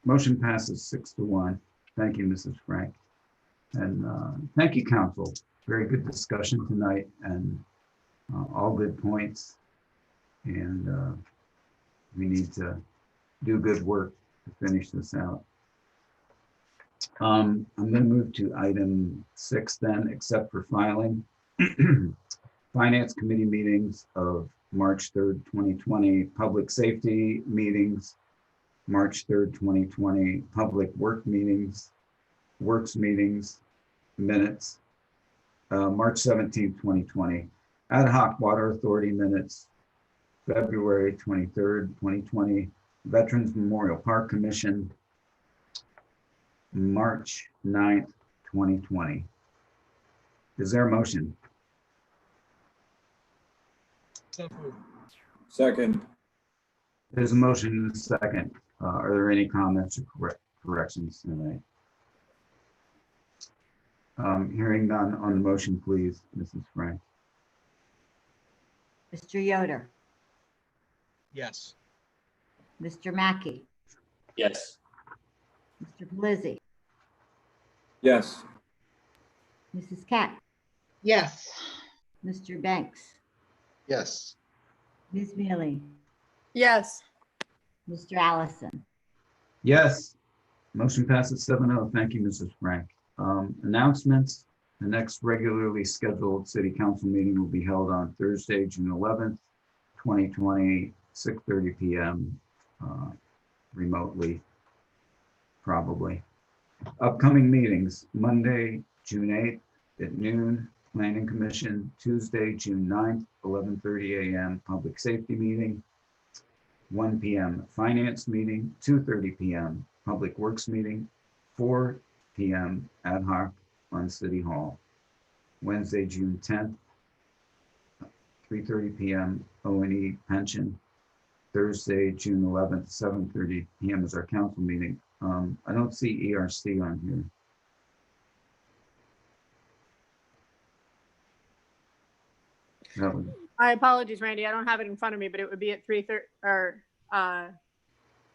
motion passes 6-1. Thank you, Mrs. Frank. And thank you, council. Very good discussion tonight and all good points. And we need to do good work to finish this out. I'm going to move to item 6 then, except for filing. Finance Committee meetings of March 3rd, 2020, public safety meetings, March 3rd, 2020, public works meetings, minutes, March 17th, 2020, ad hoc water authority minutes, February 23rd, 2020, Veterans Memorial Park Commission, March 9th, 2020. Is there a motion? So moved. Second. There's a motion and a second. Are there any comments or corrections tonight? Hearing none on the motion, please, Mrs. Frank. Mr. Yoder, Yes. Mr. Mackey, Yes. Mr. Pelisi, Yes. Mrs. Katz, Yes. Mr. Banks, Yes. Ms. Mealy, Yes. Mr. Allison. Yes. Motion passes 7-0. Thank you, Mrs. Frank. Announcements. The next regularly scheduled city council meeting will be held on Thursday, June 11th, 2020, 6:30 p.m. Remotely, probably. Upcoming meetings, Monday, June 8th at noon, Planning Commission, Tuesday, June 9th, 11:30 a.m. Public Safety Meeting, 1 p.m. Finance Meeting, 2:30 p.m. Public Works Meeting, 4 p.m. Ad hoc on City Hall. Wednesday, June 10th, 3:30 p.m. O&E Pension. Thursday, June 11th, 7:30 p.m. is our council meeting. I don't see ERC on here. That would, My apologies, Randy. I don't have it in front of me, but it would be at 3:30 or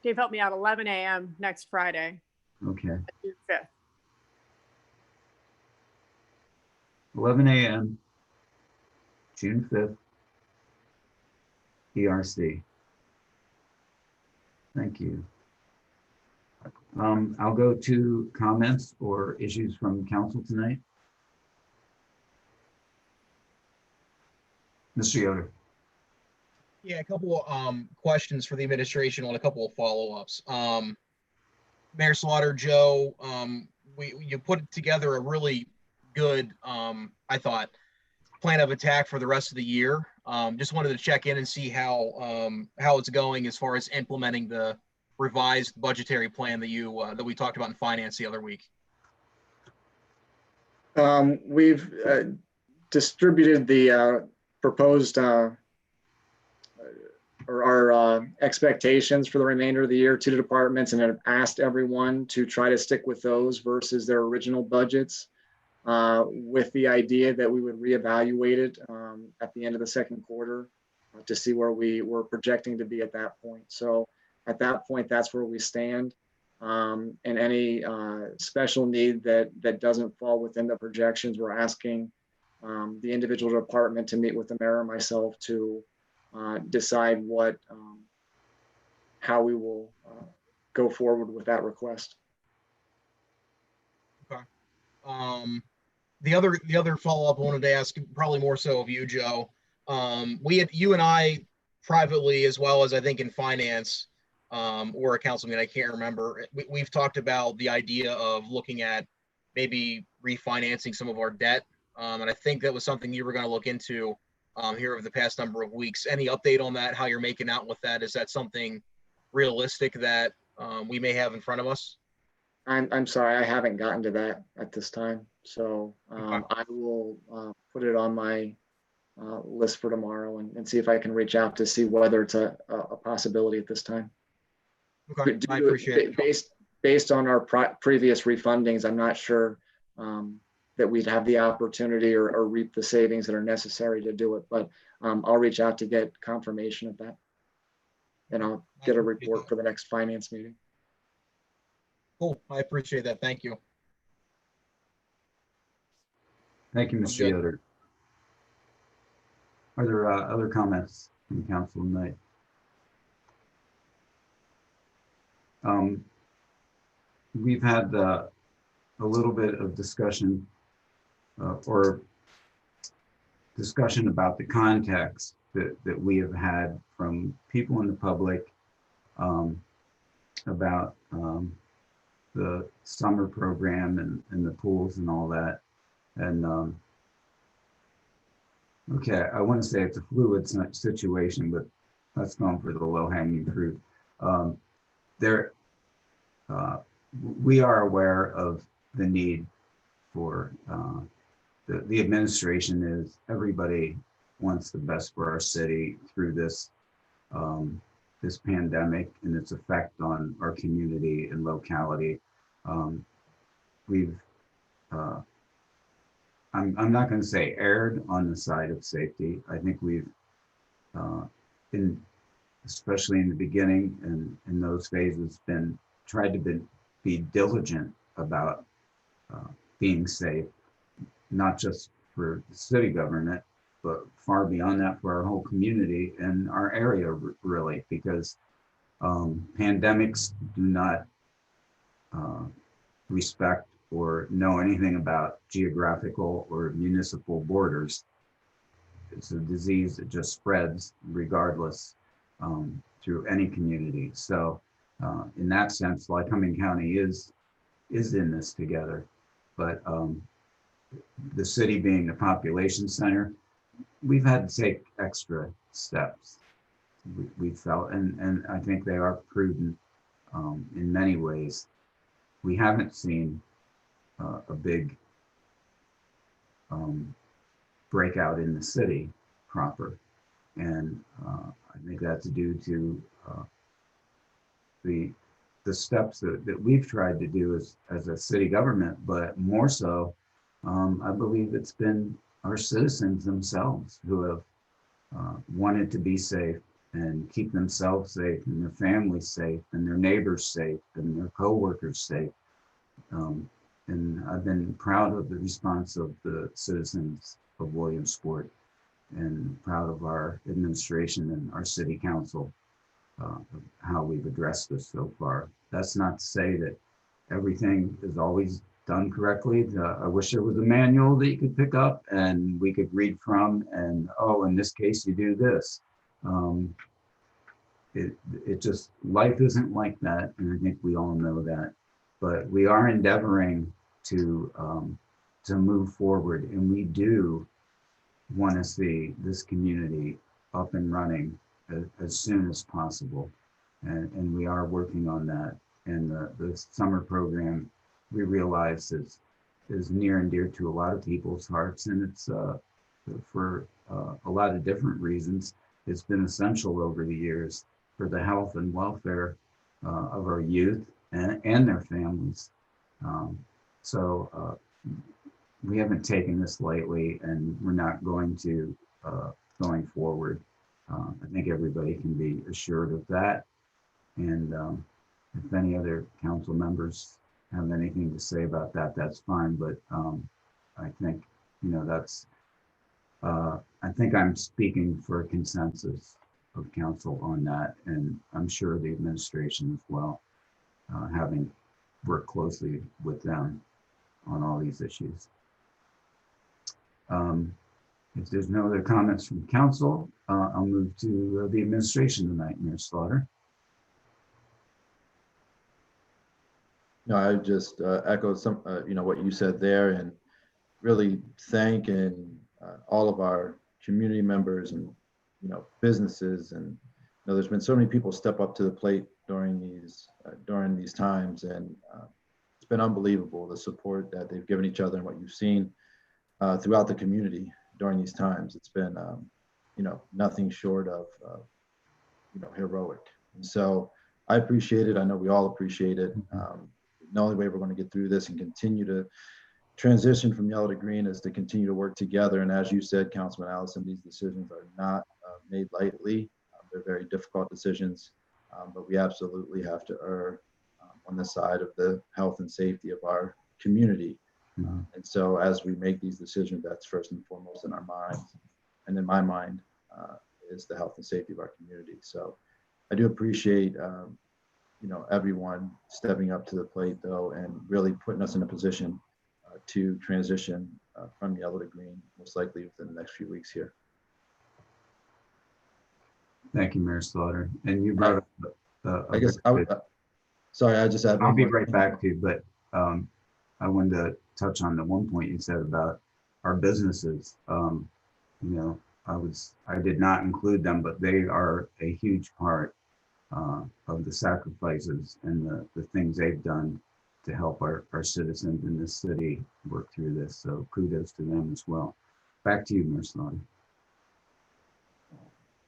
Dave helped me out 11 a.m. next Friday, okay. June 5th. 11 a.m. June 5th. ERC. Thank you. I'll go to comments or issues from council tonight. Mr. Yoder. Yeah, a couple questions for the administration on a couple of follow-ups. Mayor Slaughter, Joe, you put together a really good, I thought, plan of attack for the rest of the year. Just wanted to check in and see how it's going as far as implementing the revised budgetary plan that we talked about in finance the other week. We've distributed the proposed or our expectations for the remainder of the year to the departments and have asked everyone to try to stick with those versus their original budgets, with the idea that we would reevaluate it at the end of the second quarter to see where we were projecting to be at that point. So at that point, that's where we stand. And any special need that doesn't fall within the projections, we're asking the individual department to meet with the mayor and myself to decide how we will go forward with that request. Okay. The other follow-up I wanted to ask, probably more so of you, Joe. You and I privately, as well as I think in finance, or a council meeting, I can't remember. We've talked about the idea of looking at maybe refinancing some of our debt. And I think that was something you were going to look into here over the past number of weeks. Any update on that, how you're making out with that? Is that something realistic that we may have in front of us? I'm sorry, I haven't gotten to that at this time. So Okay. I will put it on my list for tomorrow and see if I can reach out to see whether it's a possibility at this time. Okay, I appreciate it. Based on our previous refundings, I'm not sure that we'd have the opportunity or reap the savings that are necessary to do it, but I'll reach out to get confirmation of that. And I'll get a report for the next finance meeting. Cool, I appreciate that. Thank you. Thank you, I'm Mr. good. Yoder. Are there other comments from council tonight? We've had a little bit of discussion or discussion about the context that we have had from people in the public about the summer program and the pools and all that. And okay, I want to say it's a fluid situation, but let's go for the low-hanging fruit. We are aware of the need for the administration is everybody wants the best for our city through this this pandemic and its effect on our community and locality. We've I'm not going to say erred on the side of safety. I think we've especially in the beginning and in those phases tried to be diligent about being safe, not just for the city government, but far beyond that for our whole community and our area, really, because pandemics do not respect or know anything about geographical or municipal borders. It's a disease that just spreads regardless through any community. So in that sense, Lycoming County is in this together, but the city being the population center, we've had to take extra steps. We felt, and I think they are prudent in many ways. We haven't seen a big breakout in the city proper, and I think that's due to the steps that we've tried to do as a city government, but more so, I believe it's been our citizens themselves who have wanted to be safe and keep themselves safe and their families safe and their neighbors safe and their coworkers safe. And I've been proud of the response of the citizens of Williamsport and proud of our administration and our city council, how we've addressed this so far. That's not to say that everything is always done correctly. I wish there was a manual that you could pick up and we could read from and, oh, in this case, you do this. It just, life isn't like that. And I think we all know that, but we are endeavoring to move forward, and we do want to see this community up and running as soon as possible. And we are working on that. And the summer program, we realize is near and dear to a lot of people's hearts. And it's for a lot of different reasons. It's been essential over the years for the health and welfare of our youth and their families. So we haven't taken this lightly, and we're not going to going forward. I think everybody can be assured of that. And if any other council members have anything to say about that, that's fine. But I think, that's, I think I'm speaking for a consensus of council on that. And I'm sure the administration as well, having worked closely with them on all these issues. If there's no other comments from council, I'll move to the administration tonight, Mayor Slaughter. No, I would just echo some, what you said there, and really thank all of our community members and, businesses and know, there's been so many people step up to the plate during these times, and it's been unbelievable the support that they've given each other and what you've seen throughout the community during these times. It's been, you know, nothing short of, you know, heroic. And so I appreciate it. I know we all appreciate it. The only way we're going to get through this and continue to transition from yellow to green is to continue to work together. And as you said, Councilman Allison, these decisions are not made lightly. They're very difficult decisions, but we absolutely have to err on the side of the health and safety of our community. And so as we make these decisions, that's first and foremost in our minds. And in my mind is the health and safety of our community. So I do appreciate, you know, everyone stepping up to the plate though, and really putting us in a position to transition from yellow to green, most likely within the next few weeks here. Thank you, Mayor Slaughter. And you brought up, I guess I would, sorry, I just had. I'll be right back to you, but I wanted to touch on the one point you said about our businesses. You know, I did not include them, but they are a huge part of the sacrifices and the things they've done to help our citizens in this city work through this. So kudos to them as well. Back to you, Mayor Slaughter.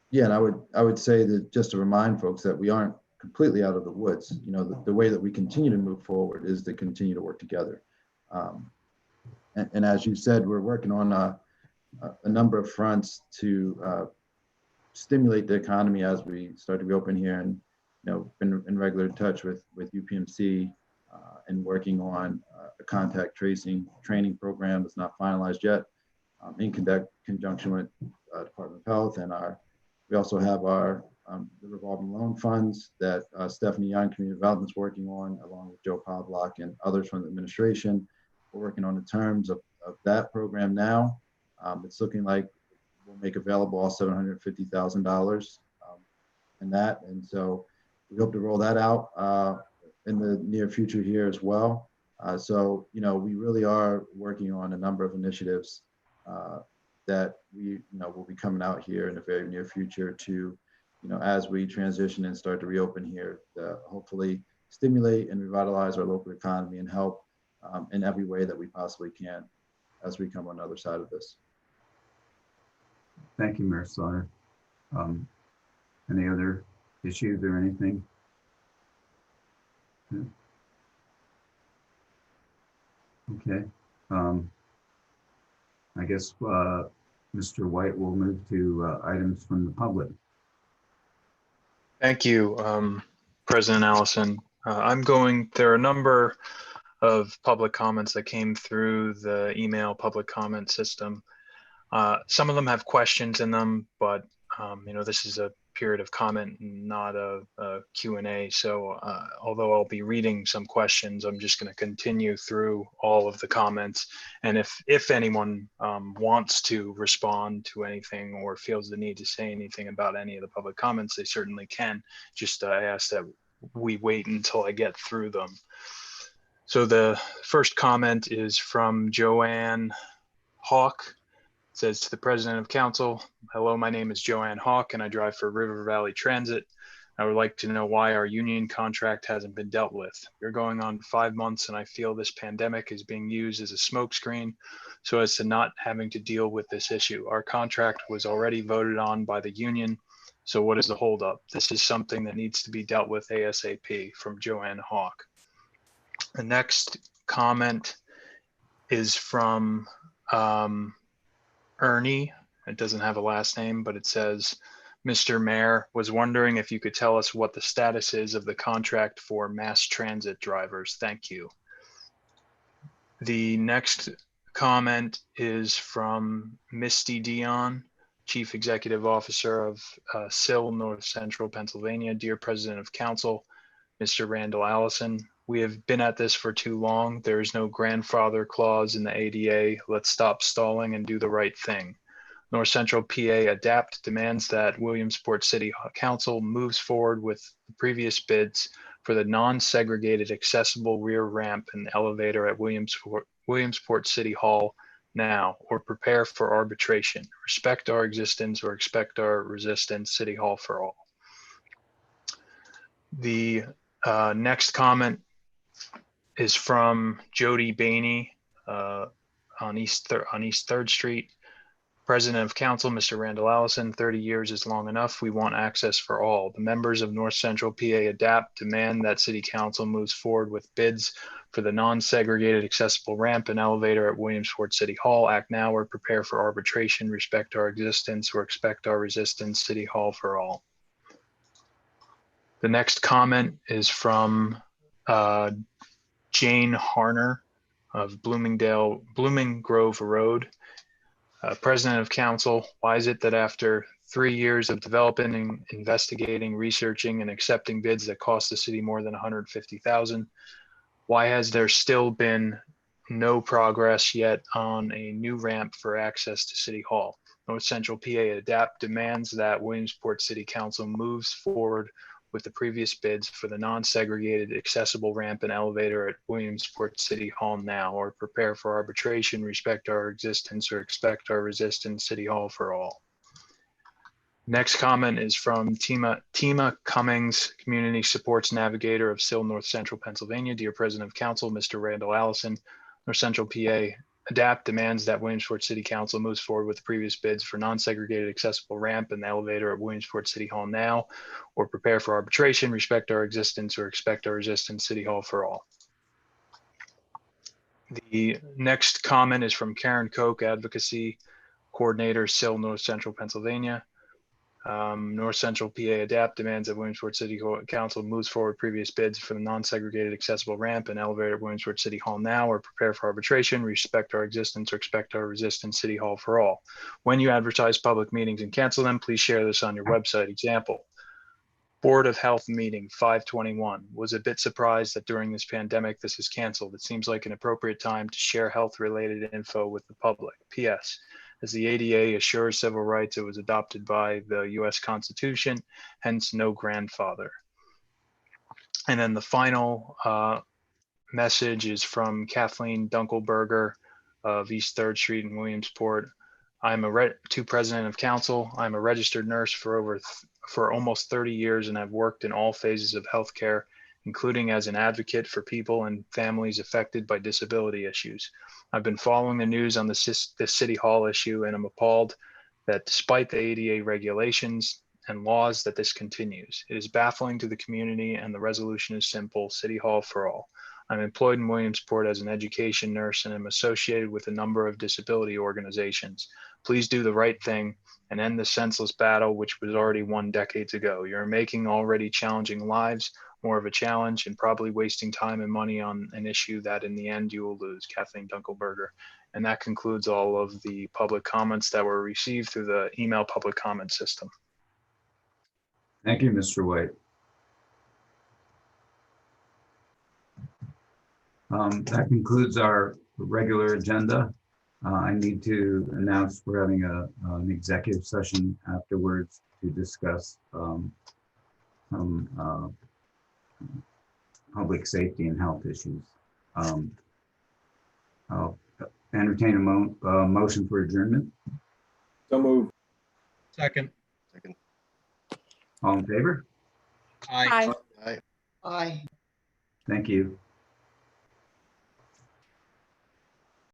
Yeah, and I would say that just to remind folks that we aren't completely out of the woods. You know, the way that we continue to move forward is to continue to work together. And as you said, we're working on a number of fronts to stimulate the economy as we start to reopen here, and you know, been in regular touch with UPMC and working on a contact tracing training program that's not finalized yet, in conjunction with Department of Health, and we also have our the revolving loan funds that Stephanie Young, Community Development, is working on, along with Joe Pavlock and others from the administration. We're working on the terms of that program now. It's looking like we'll make available all $750,000 in that. And so we hope to roll that out in the near future here as well. So, you know, we really are working on a number of initiatives that will be coming out here in the very near future to, you know, as we transition and start to reopen here, hopefully stimulate and revitalize our local economy and help in every way that we possibly can as we come on the other side of this. Thank you, Mayor Slaughter. Any other issues or anything? Yeah. Okay. I guess Mr. White will move to items from the public. Thank you, President Allison. There are a number of public comments that came through the email public comment system. Some of them have questions in them, but you know, this is a period of comment, not a Q&A. So although I'll be reading some questions, I'm just going to continue through all of the comments. And if anyone wants to respond to anything or feels the need to say anything about any of the public comments, they certainly can. Just I ask that we wait until I get through them. So the first comment is from Joanne Hawk. It says, to the President of Council, hello, my name is Joanne Hawk and I drive for River Valley Transit. I would like to know why our union contract hasn't been dealt with. We're going on 5 months and I feel this pandemic is being used as a smokescreen so as to not having to deal with this issue. Our contract was already voted on by the union. So what is the holdup? This is something that needs to be dealt with ASAP. From Joanne Hawk. The next comment is from Ernie. It doesn't have a last name, but it says, Mr. Mayor, was wondering if you could tell us what the status is of the contract for mass transit drivers. Thank you. The next comment is from Misty Dion, Chief Executive Officer of SIL, North Central Pennsylvania. Dear President of Council, Mr. Randall Allison, we have been at this for too long. There is no grandfather clause in the ADA. Let's stop stalling and do the right thing. North Central PA ADAPT demands that Williamsport City Council moves forward with the previous bids for the non-segregated accessible rear ramp and elevator at Williamsport City Hall now, or prepare for arbitration. Respect our existence or expect our resistance. City Hall for all. The next comment is from Jody Bainey on East 3rd Street. President of Council, Mr. Randall Allison, 30 years is long enough. We want access for all. The members of North Central PA ADAPT demand that City Council moves forward with bids for the non-segregated accessible ramp and elevator at Williamsport City Hall. Act now or prepare for arbitration, respect our existence or expect our resistance, City Hall for all. The next comment is from Jane Harner of Blooming Grove Road. President of Council, why is it that after 3 years of developing, investigating, researching, and accepting bids that cost the city more than $150,000, why has there still been no progress yet on a new ramp for access to City Hall? North Central PA ADAPT demands that Williamsport City Council moves forward with the previous bids for the non-segregated accessible ramp and elevator at Williamsport City Hall now, or prepare for arbitration, respect our existence, or expect our resistance, City Hall for all. Next comment is from Tima Cummings, Community Supports Navigator of Sill, North Central Pennsylvania. Dear President of Council, Mr. Randall Allison, North Central PA ADAPT demands that Williamsport City Council moves forward with the previous bids for non-segregated accessible ramp and the elevator at Williamsport City Hall now, or prepare for arbitration, respect our existence, or expect our resistance, City Hall for all. The next comment is from Karen Koch, Advocacy Coordinator, Sill, North Central Pennsylvania. North Central PA ADAPT demands that Williamsport City Council moves forward previous bids for the non-segregated accessible ramp and elevator at Williamsport City Hall now, or prepare for arbitration, respect our existence, or expect our resistance, City Hall for all. When you advertise public meetings and cancel them, please share this on your website. Example, Board of Health meeting 5/21. Was a bit surprised that during this pandemic this is canceled. It seems like an appropriate time to share health-related info with the public. P.S. As the ADA assures civil rights, it was adopted by the U.S. Constitution, hence no grandfather. And then the final message is from Kathleen Dunkelberger of East 3rd Street in Williamsport. I'm to President of Council. I'm a registered nurse for almost 30 years and have worked in all phases of healthcare, including as an advocate for people and families affected by disability issues. I've been following the news on the City Hall issue, and I'm appalled that despite the ADA regulations and laws that this continues. It is baffling to the community, and the resolution is simple: City Hall for all. I'm employed in Williamsport as an education nurse and am associated with a number of disability organizations. Please do the right thing and end the senseless battle which was already won decades ago. You're making already challenging lives more of a challenge and probably wasting time and money on an issue that in the end you will lose. Kathleen Dunkelberger. And that concludes all of the public comments that were received through the email public comment system. Thank you, Mr. White. That concludes our regular agenda. I need to announce we're having an executive session afterwards to discuss some public safety and health issues. I'll entertain a motion for adjournment. So moved. Second. All in favor? Aye. Aye. Aye. Thank you.